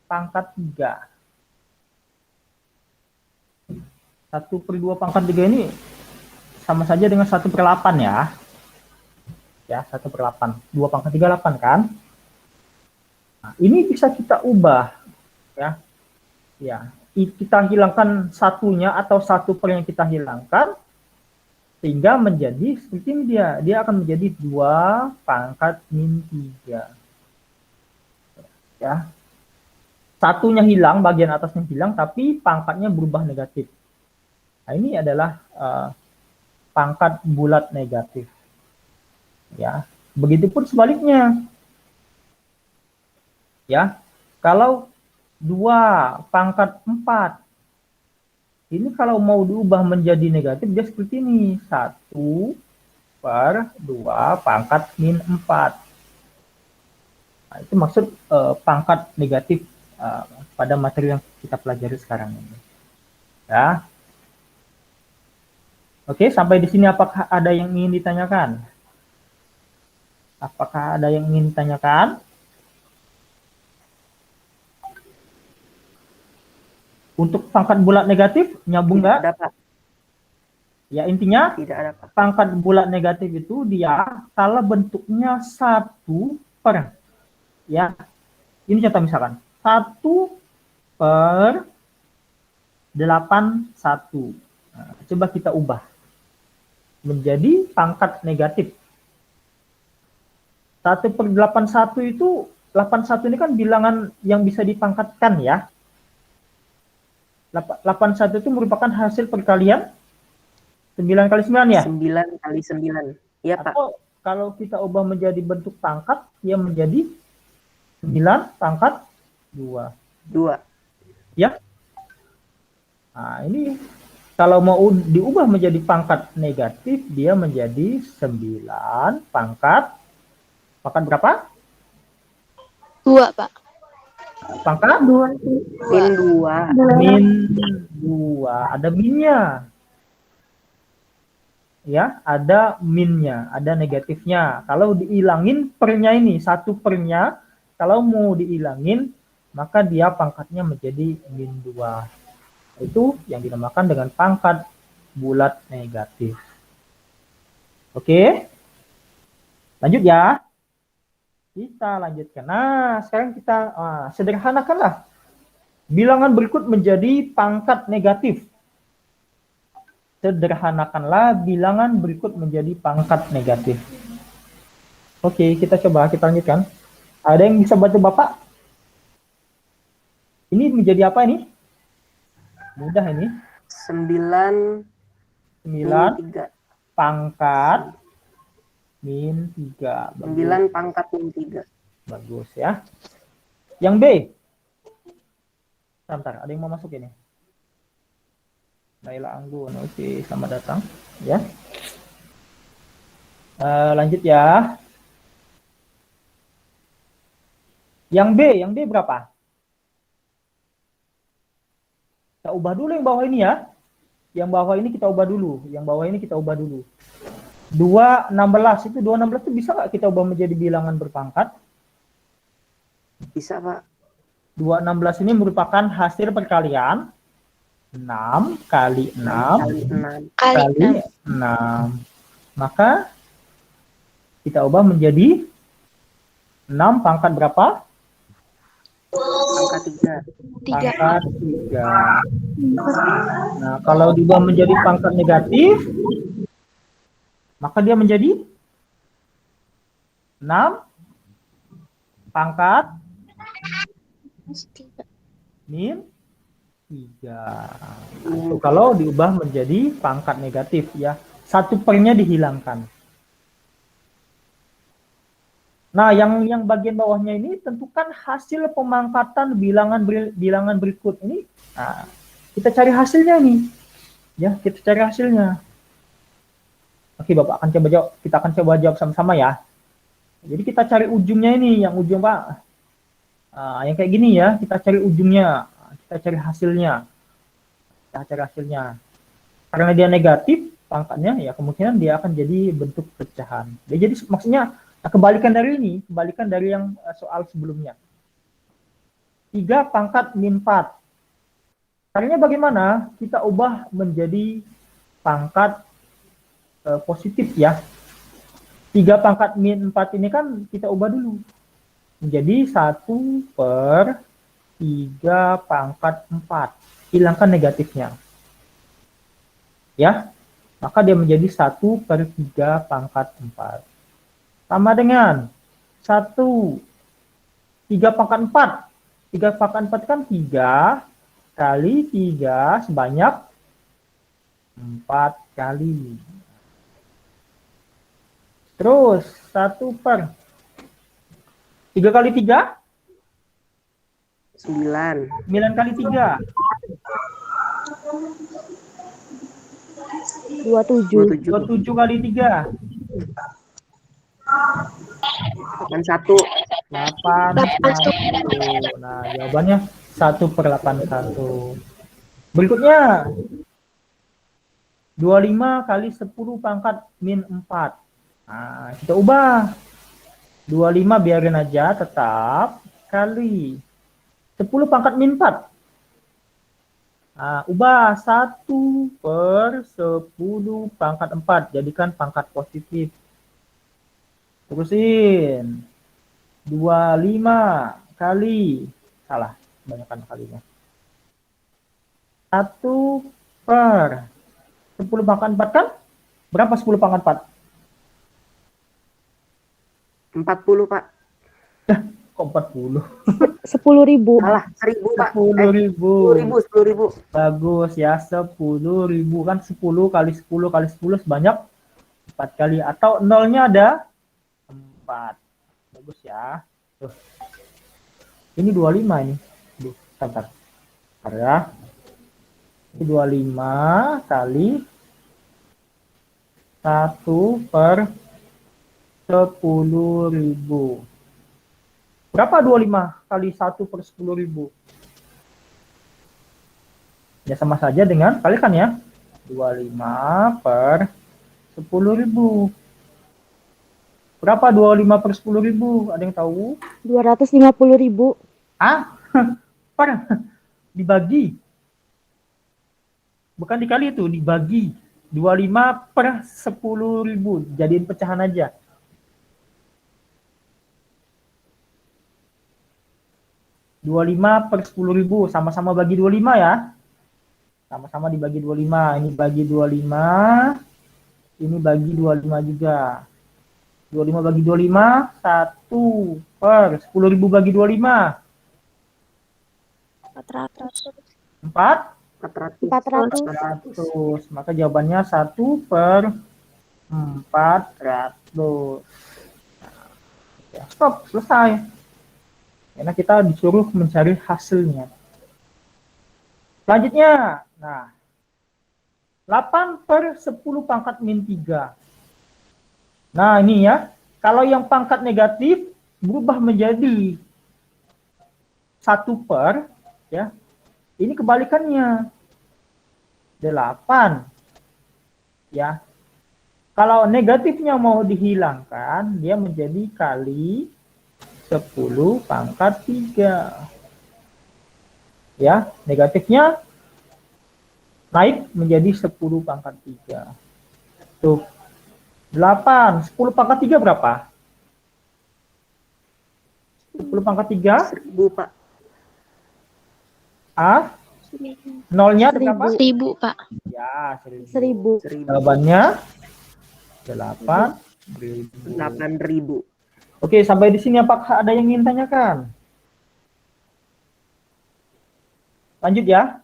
pangkat 3. 1 per 2 pangkat 3 ini sama saja dengan 1 per 8 ya. Ya, 1 per 8. 2 pangkat 3, 8 kan? Nah, ini bisa kita ubah. Ya. Ya, kita hilangkan satunya atau 1 per yang kita hilangkan, sehingga menjadi seperti ini dia akan menjadi 2 pangkat min 3. Ya. Satunya hilang, bagian atasnya hilang, tapi pangkatnya berubah negatif. Nah, ini adalah pangkat bulat negatif. Ya, begitupun sebaliknya. Ya, kalau 2 pangkat 4, ini kalau mau diubah menjadi negatif, dia seperti ini. 1 per 2 pangkat min 4. Nah, itu maksud pangkat negatif pada materi yang kita pelajari sekarang ini. Ya. Oke, sampai di sini apakah ada yang ingin ditanyakan? Apakah ada yang ingin ditanyakan? Untuk pangkat bulat negatif, nyambung nggak? Tidak ada, Pak. Ya, intinya Tidak ada, Pak. pangkat bulat negatif itu dia kalau bentuknya 1 per. Ya, ini contoh misalkan. 1 per 81. Nah, coba kita ubah menjadi pangkat negatif. 1 per 81 itu, 81 ini kan bilangan yang bisa dipangkatkan ya. 81 itu merupakan hasil perkalian 9 kali 9 ya? 9 kali 9. Iya, Pak. Atau kalau kita ubah menjadi bentuk pangkat, dia menjadi 9 pangkat 2. 2. Ya. Nah, ini kalau mau diubah menjadi pangkat negatif, dia menjadi 9 pangkat berapa? 2, Pak. Pangkat Min 2. min 2. Ada minnya. Ya, ada minnya, ada negatifnya. Kalau diilangin pernya ini, 1 pernya, kalau mau diilangin, maka dia pangkatnya menjadi min 2. Itu yang dinamakan dengan pangkat bulat negatif. Oke? Lanjut ya. Kita lanjutkan. Nah, sekarang kita sederhanakanlah. Bilangan berikut menjadi pangkat negatif. Sederhanakanlah bilangan berikut menjadi pangkat negatif. Oke, kita coba, kita lanjutkan. Ada yang bisa bantu Bapak? Ini menjadi apa ini? Mudah ini. 9 min 3. Pangkat min 3. 9 pangkat min 3. Bagus ya. Yang B. Sebentar, ada yang mau masuk ini? Laila Anggun, oke, selamat datang. Ya. Lanjut ya. Yang B berapa? Kita ubah dulu yang bawah ini ya. Yang bawah ini kita ubah dulu. 216 itu 216 itu bisa nggak kita ubah menjadi bilangan berpangkat? Bisa, Pak. 216 ini merupakan hasil perkalian 6 kali 6 Kali 6. kali 6. Maka kita ubah menjadi 6 pangkat berapa? Pangkat 3. 3. Pangkat 3. Nah, kalau diubah menjadi pangkat negatif, maka dia menjadi 6 pangkat min 3. Itu kalau diubah menjadi pangkat negatif ya. 1/nya dihilangkan. Nah, yang bagian bawahnya ini tentukan hasil pemangkatan bilangan berikut ini. Nah, kita cari hasilnya nih. Ya, kita cari hasilnya. Oke, Bapak akan coba jawab. Kita akan coba jawab sama-sama ya. Jadi kita cari ujungnya ini, yang ujung Pak. Yang kayak gini ya, kita cari ujungnya. Kita cari hasilnya. Karena dia negatif pangkatnya, ya kemungkinan dia akan jadi bentuk pecahan. Jadi maksudnya kebalikan dari yang soal sebelumnya. 3 pangkat min 4. Caranya bagaimana? Kita ubah menjadi pangkat positif ya. 3 pangkat min 4 ini kan kita ubah dulu. Menjadi 1/3 pangkat 4. Hilangkan negatifnya. Ya. Maka dia menjadi 1/3 pangkat 4. Sama dengan 3 pangkat 4. 3 pangkat 4 kan 3 kali 3 sebanyak 4 kali. Terus 1/3 kali 3? 9. 9 kali 3? 27. 27 kali 3? 81. 81. Nah, jawabannya 1/81. Berikutnya 25 kali 10 pangkat min 4. Nah, kita ubah. 25 biarin aja tetap kali 10 pangkat min 4. Nah, ubah 1/10 pangkat 4 jadikan pangkat positif. Terusin 25 kali, salah, banyakkan kalinya. 1/10 pangkat 4 kan? Berapa 10 pangkat 4? 40, Pak. Kok 40? 10.000. Salah, 1000, Pak. 10.000. 10.000. Bagus ya, 10.000 kan 10 kali 10 kali 10 sebanyak 4 kali. Atau nolnya ada 4. Bagus ya. Tuh. Ini 25 ini. Duh, bentar. Ya. Ini 25 kali 1/10.000. Berapa 25 kali 1/10.000? Ya sama saja dengan kalikan ya. 25/10.000. Berapa 25/10.000? Ada yang tahu? 250.000. Dibagi. Bukan dikali itu, dibagi. 25/10.000. Jadiin pecahan aja. (25/10.000) sama-sama bagi 25 ya. Sama-sama dibagi 25. Ini bagi 25. Ini bagi 25 juga. 25 bagi 25, 1/10.000 bagi 25. 400. 400. Maka jawabannya 1/400. Ya, stop, selesai. Karena kita disuruh mencari hasilnya. Selanjutnya, nah, 8/10 pangkat min 3. Nah, ini ya, kalau yang pangkat negatif berubah menjadi 1/, ya, ini kebalikannya. 8. Ya. Kalau negatifnya mau dihilangkan, dia menjadi kali 10 pangkat 3. Ya, negatifnya naik menjadi 10 pangkat 3. Tuh. 8. 10 pangkat 3 berapa? 10 pangkat 3. 1000, Pak. Ah, nolnya ada berapa? 1000, Pak. Ya, 1000. 1000. 1000. Jawabannya 8.000. 8.000. Oke, sampai di sini apakah ada yang ingin tanyakan? Lanjut ya.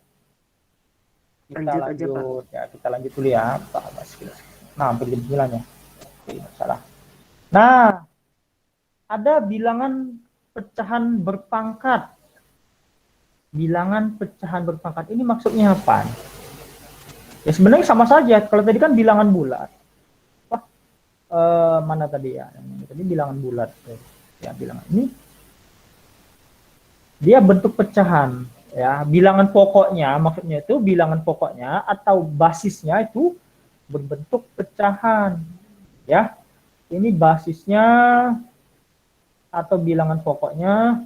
Lanjut aja, Pak. Ya, kita lanjut dulu ya. Nah, hampir jam 9 ya. Oke, masalah. Nah, ada bilangan pecahan berpangkat. Bilangan pecahan berpangkat ini maksudnya apa? Ya sebenarnya sama saja. Kalau tadi kan bilangan bulat. Wah, mana tadi ya? Tadi bilangan bulat. Ya, bilangan ini dia bentuk pecahan. Ya, bilangan pokoknya maksudnya itu bilangan pokoknya atau basisnya itu berbentuk pecahan. Ya, ini basisnya atau bilangan pokoknya.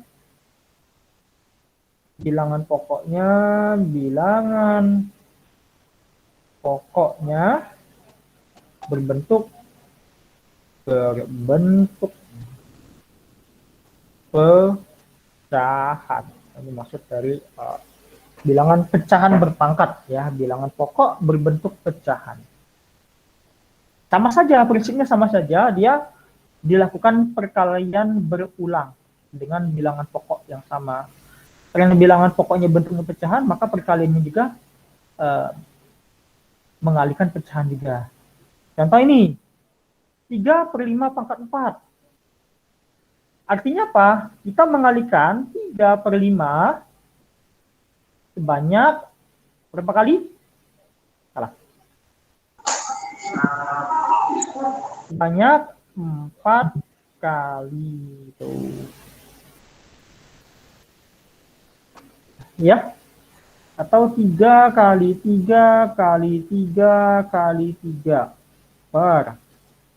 Bilangan pokoknya berbentuk pecahan. Ini maksud dari bilangan pecahan berpangkat ya, bilangan pokok berbentuk pecahan. Sama saja, prinsipnya sama saja, dia dilakukan perkalian berulang dengan bilangan pokok yang sama. Karena bilangan pokoknya bentuknya pecahan, maka perkaliannya juga mengalihkan pecahan juga. Contoh ini, 3/5 pangkat 4. Artinya apa? Kita mengalihkan 3/5 sebanyak berapa kali? Salah. Sebanyak 4 kali. Tuh. Ya, atau 3 kali 3 kali 3 kali 3 per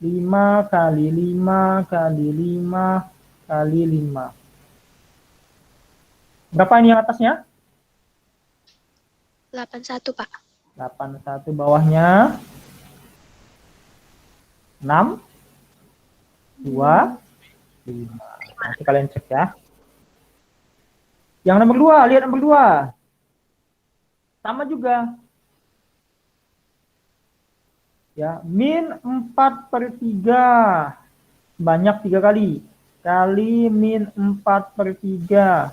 5 kali 5 kali 5 kali 5. Berapa ini yang atasnya? 81, Pak. 81 bawahnya 6 2 5. Nanti kalian cek ya. Yang nomor 2, lihat nomor 2. Sama juga. Ya, min 4/3 banyak 3 kali. Kali min 4/3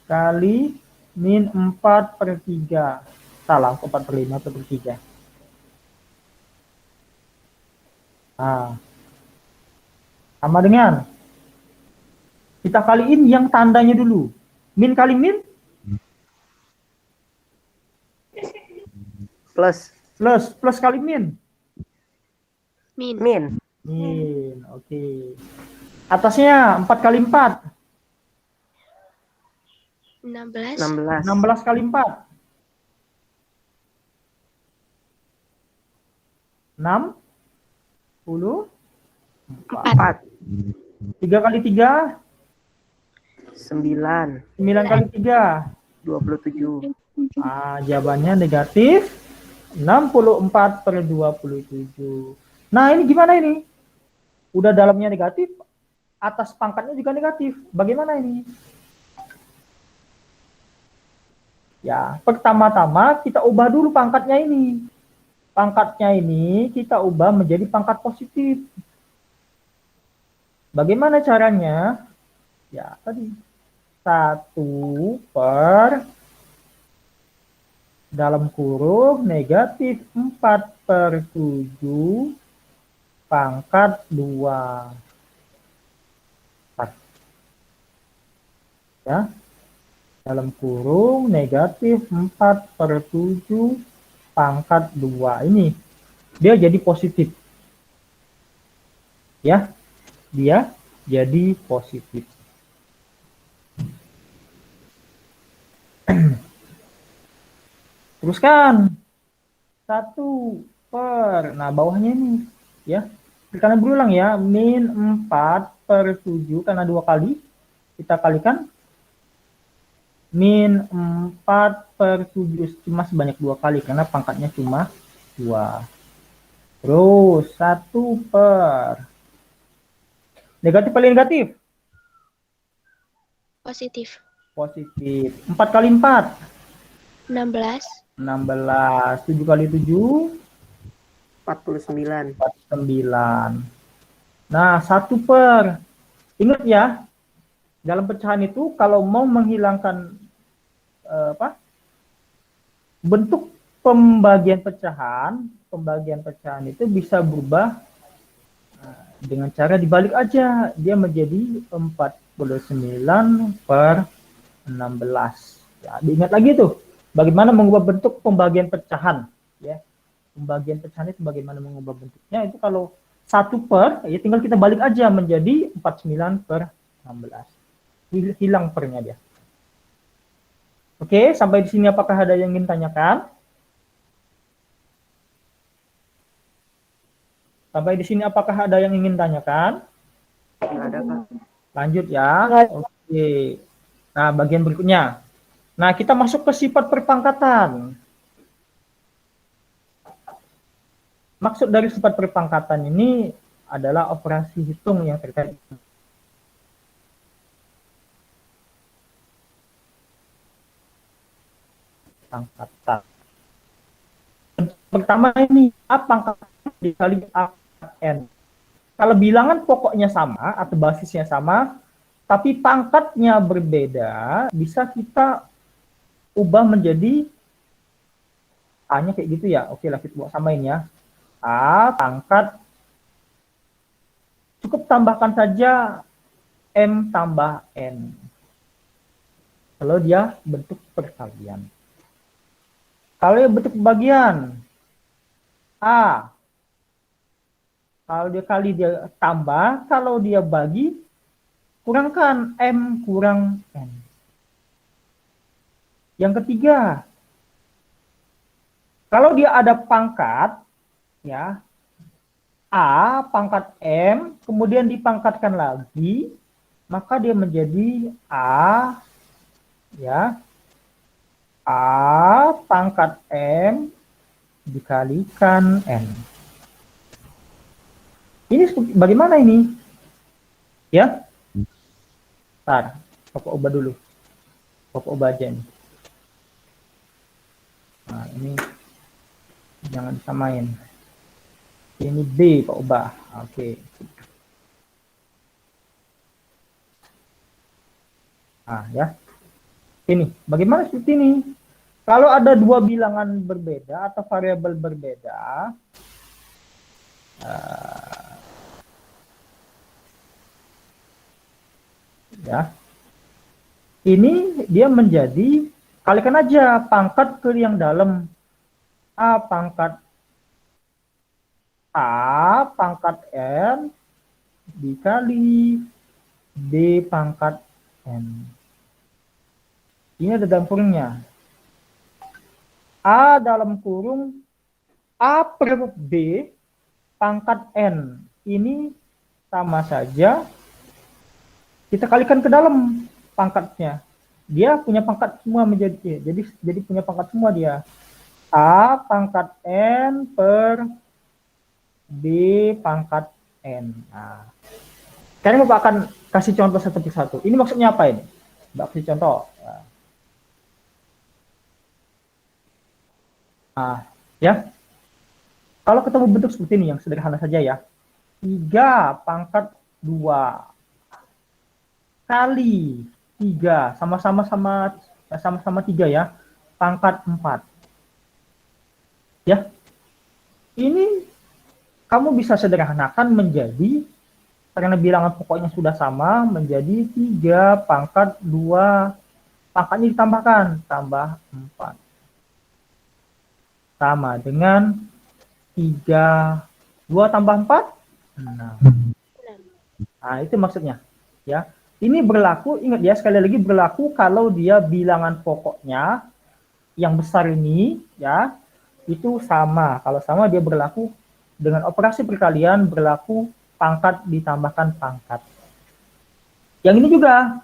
kali min 4/3. Salah, 4/5 atau 3. Nah, sama dengan kita kaliin yang tandanya dulu. Min kali min? Plus. Plus kali min? Min. Min. Min, oke. Atasnya 4 kali 4? 16. 16 kali 4? 4. 3 kali 3? 9. 9 kali 3? 27. Jawabannya negatif 64/27. Nah, ini gimana ini? Udah dalamnya negatif, atas pangkatnya juga negatif. Bagaimana ini? Ya, pertama-tama kita ubah dulu pangkatnya ini. Pangkatnya ini kita ubah menjadi pangkat positif. Bagaimana caranya? Ya, tadi 1 per dalam kurung negatif 4/7 pangkat 2. Ya, dalam kurung negatif 4/7 pangkat 2. Ini dia jadi positif. Ya, dia jadi positif. Teruskan 1 per, nah bawahnya ini ya, karena berulang ya, min 4/7 karena 2 kali kita kalikan min 4/7 cuma sebanyak 2 kali karena pangkatnya cuma 2. Terus 1 per negatif kali negatif. Positif. Positif. 4 kali 4. 16. 16. 7 kali 7. 49. 9. Nah, 1 per. Ingat ya, dalam pecahan itu kalau mau menghilangkan bentuk pembagian pecahan itu bisa berubah dengan cara dibalik aja. Dia menjadi 49 per 16. Ya, diingat lagi tuh, bagaimana mengubah bentuk pembagian pecahan. Ya, pembagian pecahan itu bagaimana mengubah bentuknya, itu kalau 1 per, ya tinggal kita balik aja menjadi 49 per 16. Hilang pernya dia. Oke, sampai di sini apakah ada yang ingin tanyakan? Sampai di sini apakah ada yang ingin tanyakan? Nggak ada, Pak. Lanjut ya. Nggak ada. Oke. Nah, bagian berikutnya. Nah, kita masuk ke sifat perpangkatan. Maksud dari sifat perpangkatan ini adalah operasi hitung yang terkait pangkatan. Pertama ini A pangkat dikali A pangkat N. Kalau bilangan pokoknya sama atau basisnya sama, tapi pangkatnya berbeda, bisa kita ubah menjadi A-nya kayak gitu ya. Oke lah, kita buat samain ya. A pangkat, cukup tambahkan saja M tambah N. Kalau dia bentuk perkalian. Kalau dia bentuk pembagian, A. Kalau dia kali dia tambah, kalau dia bagi, kurangkan M kurang N. Yang ketiga, kalau dia ada pangkat, ya, A pangkat M, kemudian dipangkatkan lagi, maka dia menjadi A, ya, A pangkat M dikalikan N. Ini bagaimana ini? Ya, ntar, Bapak ubah dulu. Bapak ubah aja ini. Nah, ini jangan disamain. Ini B, Pak ubah. Oke. Nah, ya. Ini, bagaimana seperti ini? Kalau ada dua bilangan berbeda atau variabel berbeda, ya, ini dia menjadi, kalikan aja pangkat ke yang dalam. A pangkat N dikali B pangkat N. Ini ada dalam kurungnya. A dalam kurung A per B pangkat N. Ini sama saja. Kita kalikan ke dalam pangkatnya. Dia punya pangkat semua menjadi. Jadi punya pangkat semua dia. A pangkat N per B pangkat N. Nah, sekarang Bapak akan kasih contoh satu persatu. Ini maksudnya apa ini? Bapak kasih contoh. Nah, ya. Kalau ketemu bentuk seperti ini yang sederhana saja ya. 3 pangkat 2 kali 3 sama-sama 3 ya. Pangkat 4. Ya. Ini kamu bisa sederhanakan menjadi, karena bilangan pokoknya sudah sama, menjadi 3 pangkat 2, pangkatnya ditambahkan, tambah 4. Sama dengan 3, 2 tambah 4, 6. Nah, itu maksudnya. Ya. Ini berlaku, ingat ya, sekali lagi berlaku kalau dia bilangan pokoknya yang besar ini, ya, itu sama. Kalau sama dia berlaku dengan operasi perkalian, berlaku pangkat ditambahkan pangkat. Yang ini juga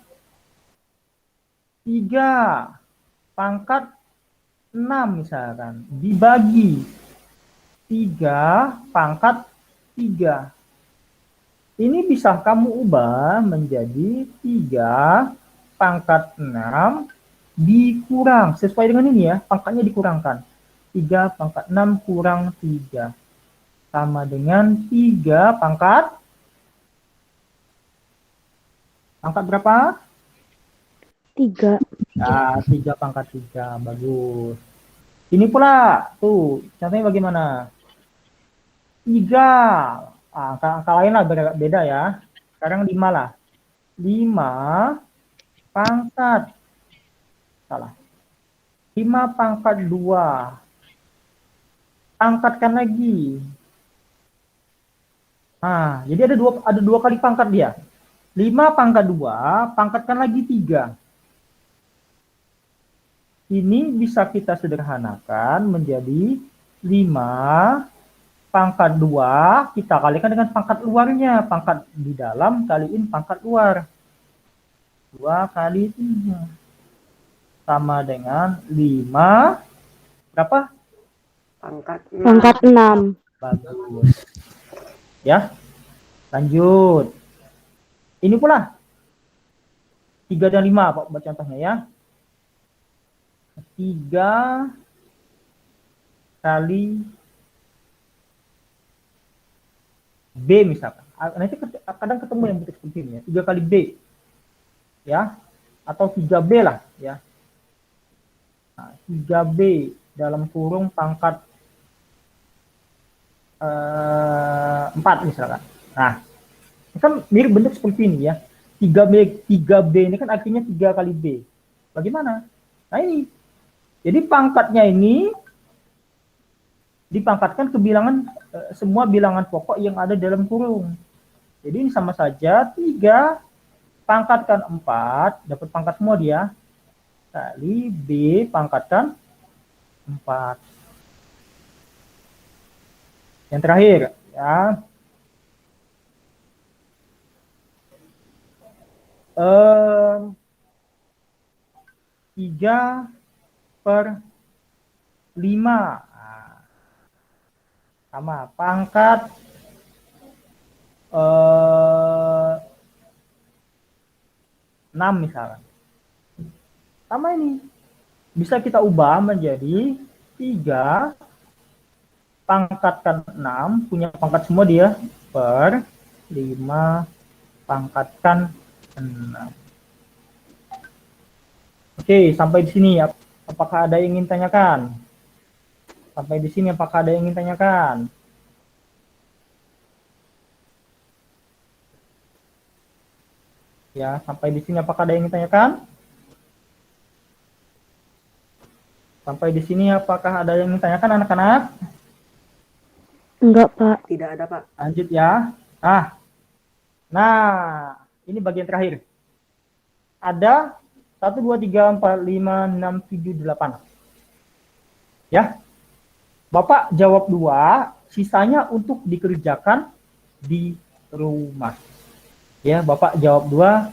3 pangkat 6 misalkan dibagi 3 pangkat 3. Ini bisa kamu ubah menjadi 3 pangkat 6 dikurang. Sesuai dengan ini ya, pangkatnya dikurangkan. 3 pangkat 6 kurang 3. Sama dengan 3 pangkat berapa? 3. Nah, 3 pangkat 3. Bagus. Ini pula, tuh, contohnya bagaimana? 3. Angka lain lah beda ya. Sekarang 5 lah. 5 pangkat. Salah. 5 pangkat 2. Angkatkan lagi. Nah, jadi ada dua kali pangkat dia. 5 pangkat 2, pangkatkan lagi 3. Ini bisa kita sederhanakan menjadi 5 pangkat 2 kita kalikan dengan pangkat luarnya. Pangkat di dalam kaliin pangkat luar. 2 kali 3. Sama dengan 5 berapa? Pangkat Pangkat 6. Bagus. Ya, lanjut. Ini pula 3 dan 5 Pak, buat contohnya ya. 3 kali B misalkan. Nanti kadang ketemu yang bentuk seperti ini ya. 3 kali B. Ya. Atau 3B lah ya. Nah, 3B dalam kurung pangkat 4 misalkan. Nah, ini kan mirip bentuk seperti ini ya. 3B ini kan artinya 3 kali B. Bagaimana? Nah ini. Jadi pangkatnya ini dipangkatkan ke bilangan semua bilangan pokok yang ada dalam kurung. Jadi ini sama saja 3 pangkatkan 4, dapat pangkat semua dia, kali B pangkatkan 4. Yang terakhir ya. 3 per 5. Sama pangkat 6 misalkan. Sama ini. Bisa kita ubah menjadi 3 pangkatkan 6, punya pangkat semua dia, per 5 pangkatkan 6. Oke, sampai di sini apakah ada yang ingin tanyakan? Sampai di sini apakah ada yang ingin tanyakan? Ya, sampai di sini apakah ada yang ingin tanyakan? Sampai di sini apakah ada yang ingin tanyakan anak-anak? Enggak, Pak. tidak ada, Pak. Lanjut ya. Nah, ini bagian terakhir. Ada 1, 2, 3, 4, 5, 6, 7, 8. Ya. Bapak jawab 2, sisanya untuk dikerjakan di rumah. Ya, Bapak jawab 2,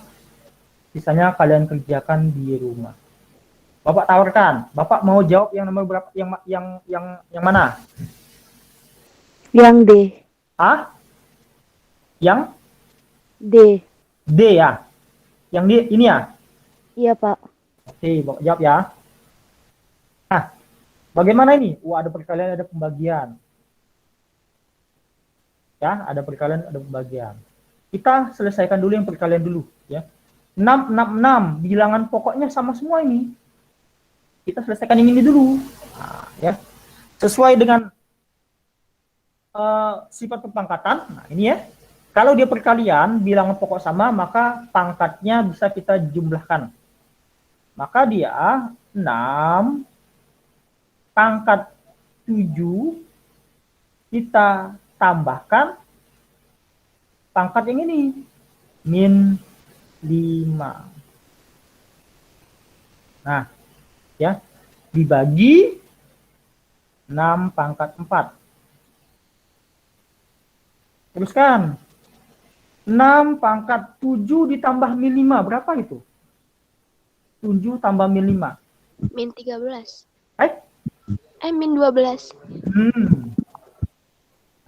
sisanya kalian kerjakan di rumah. Bapak tawarkan, Bapak mau jawab yang nomor berapa? Yang mana? Yang D. Yang D. D ya. Yang D ini ya. Iya, Pak. Oke, Bapak jawab ya. Nah, bagaimana ini? Ada perkalian, ada pembagian. Ya, ada perkalian, ada pembagian. Kita selesaikan dulu yang perkalian dulu ya. 6, 6, 6, bilangan pokoknya sama semua ini. Kita selesaikan yang ini dulu. Nah, ya. Sesuai dengan sifat pengpangkatan. Nah, ini ya. Kalau dia perkalian, bilangan pokok sama, maka pangkatnya bisa kita jumlahkan. Maka dia 6 pangkat 7 kita tambahkan pangkat yang ini min 5. Nah, ya, dibagi 6 pangkat 4. Teruskan. 6 pangkat 7 ditambah min 5. Berapa itu? 7 tambah min 5. Min 13. Eh? Min 12.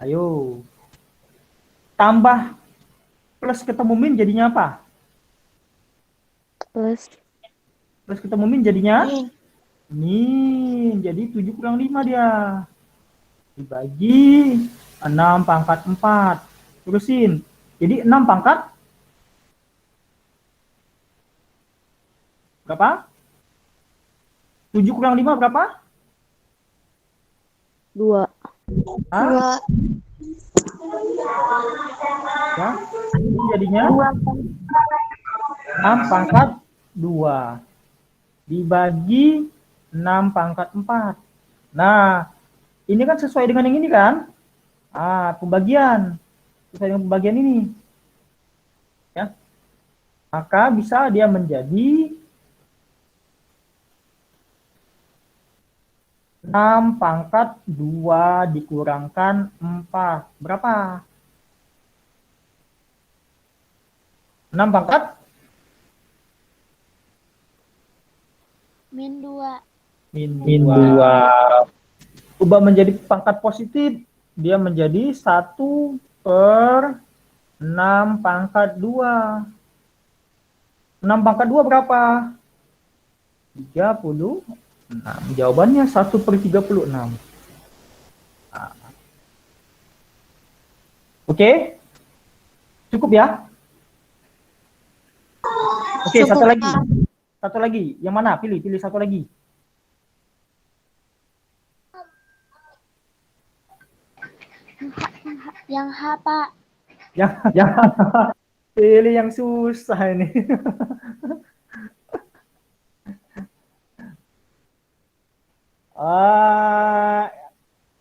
Ayo. Tambah plus ketemu min jadinya apa? Plus. Plus ketemu min jadinya? Min. Min. Jadi 7 kurang 5 dia. Dibagi 6 pangkat 4. Terusin. Jadi 6 pangkat berapa? 7 kurang 5 berapa? 2. Hah? 2. Ya. Ini jadinya 6 pangkat 2 dibagi 6 pangkat 4. Nah, ini kan sesuai dengan yang ini kan? Pembagian. Sesuai dengan pembagian ini. Ya. Maka bisa dia menjadi 6 pangkat 2 dikurangkan 4. Berapa? 6 pangkat? Min 2. Min 2. Ubah menjadi pangkat positif. Dia menjadi 1/6 pangkat 2. 6 pangkat 2 berapa? 36. Jawabannya 1/36. Oke? Cukup ya? Oke, Cukup, satu lagi. Pak. Satu lagi. Yang mana? Pilih satu lagi. Yang H, Pak. Yang pilih yang susah ini.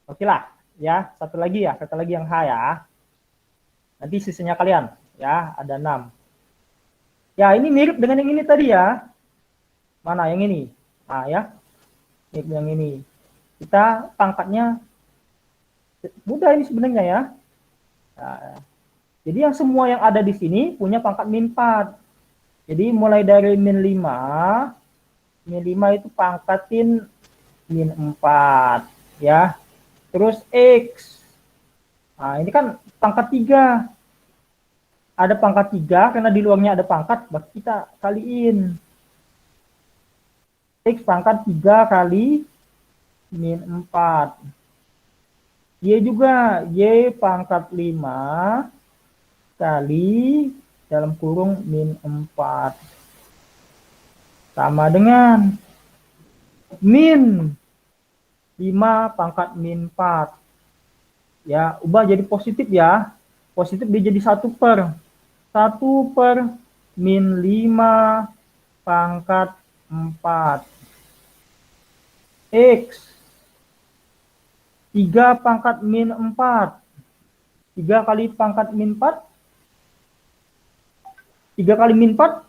Oke lah, ya. Satu lagi yang H ya. Nanti sisanya kalian, ya. Ada 6. Ya, ini mirip dengan yang ini tadi ya. Mana yang ini? Ya. Mirip yang ini. Kita pangkatnya mudah ini sebenarnya ya. Nah, jadi yang semua yang ada di sini punya pangkat min 4. Jadi mulai dari min 5 itu pangkatin min 4 ya. Terus X. Ini kan pangkat 3. Ada pangkat 3 karena di luarnya ada pangkat, berarti kita kaliin. X pangkat 3 kali min 4. Y juga, Y pangkat 5 kali dalam kurung min 4. Sama dengan min 5 pangkat min 4. Ya, ubah jadi positif ya. Positif dia jadi 1/1/min 5 pangkat 4. X 3 pangkat min 4. 3 kali pangkat min 4. 3 kali min 4.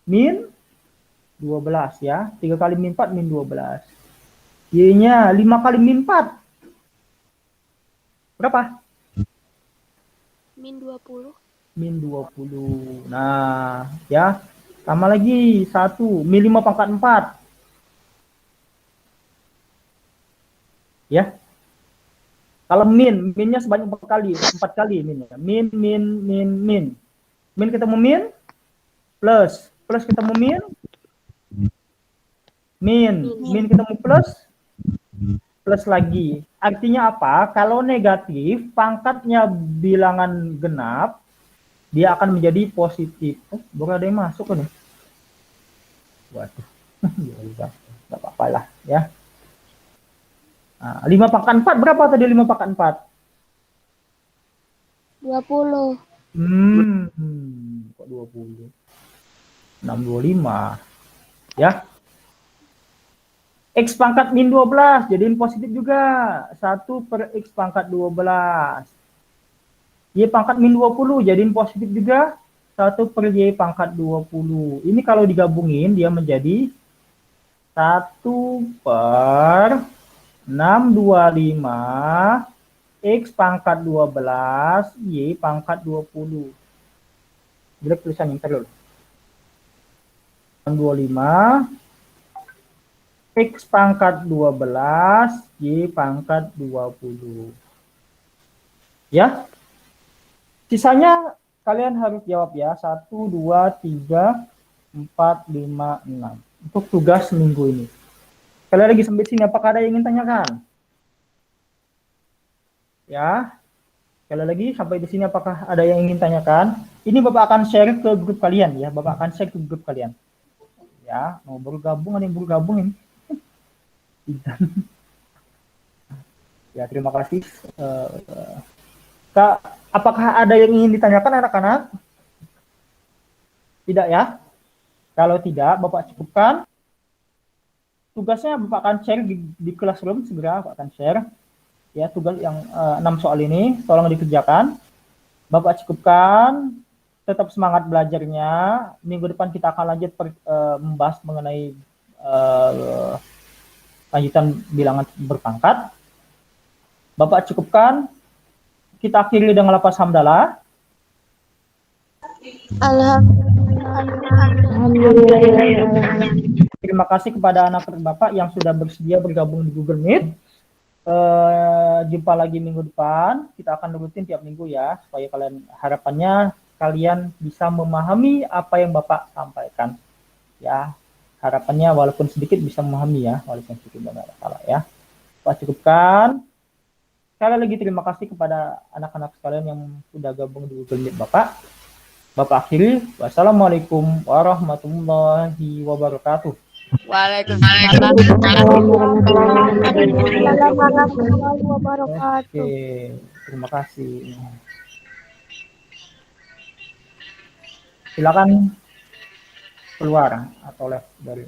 Min 12 ya. 3 kali min 4 min 12. Y-nya 5 kali min 4. Berapa? Min 20. Min 20. Nah, ya. Tambah lagi 1. Min 5 pangkat 4. Ya. Kalau minnya sebanyak 4 kali minnya. Min. Min ketemu min, plus ketemu min ketemu plus lagi. Artinya apa? Kalau negatif, pangkatnya bilangan genap, dia akan menjadi positif. Baru ada yang masuk kan? Waduh, nggak apa-apa lah ya. 5 pangkat 4 berapa tadi 5 pangkat 4? 20. Kok 20? 625. Ya. X pangkat min 12 jadiin positif juga. 1/X pangkat 12. Y pangkat min 20 jadiin positif juga. 1/Y pangkat 20. Ini kalau digabungin dia menjadi 1/625 X pangkat 12 Y pangkat 20. Jelek tulisan yang terlalu. 625 X X pangkat 12, Y pangkat 20. Ya. Sisanya kalian harus jawab ya. 1, 2, 3, 4, 5, 6. Untuk tugas minggu ini. Kalian lagi sampai sini, apakah ada yang ingin tanyakan? Ya. Sekali lagi, sampai di sini apakah ada yang ingin tanyakan? Ini Bapak akan share ke grup kalian ya. Bapak akan share ke grup kalian. Ya, mau bergabung, ada yang bergabung ini. Ya, terima kasih. Kak, apakah ada yang ingin ditanyakan anak-anak? Tidak ya? Kalau tidak, Bapak cukupkan. Tugasnya Bapak akan share di Classroom, segera Bapak akan share. Ya, tugas yang 6 soal ini, tolong dikerjakan. Bapak cukupkan. Tetap semangat belajarnya. Minggu depan kita akan lanjut membahas mengenai lanjutan bilangan berpangkat. Bapak cukupkan. Kita akhiri dengan lafaz hamdalah. Terima kasih kepada anak Bapak yang sudah bersedia bergabung di Google Meet. Jumpa lagi minggu depan. Kita akan rutin tiap minggu ya, supaya harapannya kalian bisa memahami apa yang Bapak sampaikan. Ya, harapannya walaupun sedikit bisa memahami ya, walaupun sedikit enggak salah ya. Pak cukupkan. Sekali lagi terima kasih kepada anak-anak sekalian yang sudah gabung di Google Meet Bapak. Bapak akhiri. Wassalamualaikum warahmatullahi wabarakatuh. Waalaikumsalam warahmatullahi wabarakatuh. Oke, terima kasih. Silakan keluar atau left dari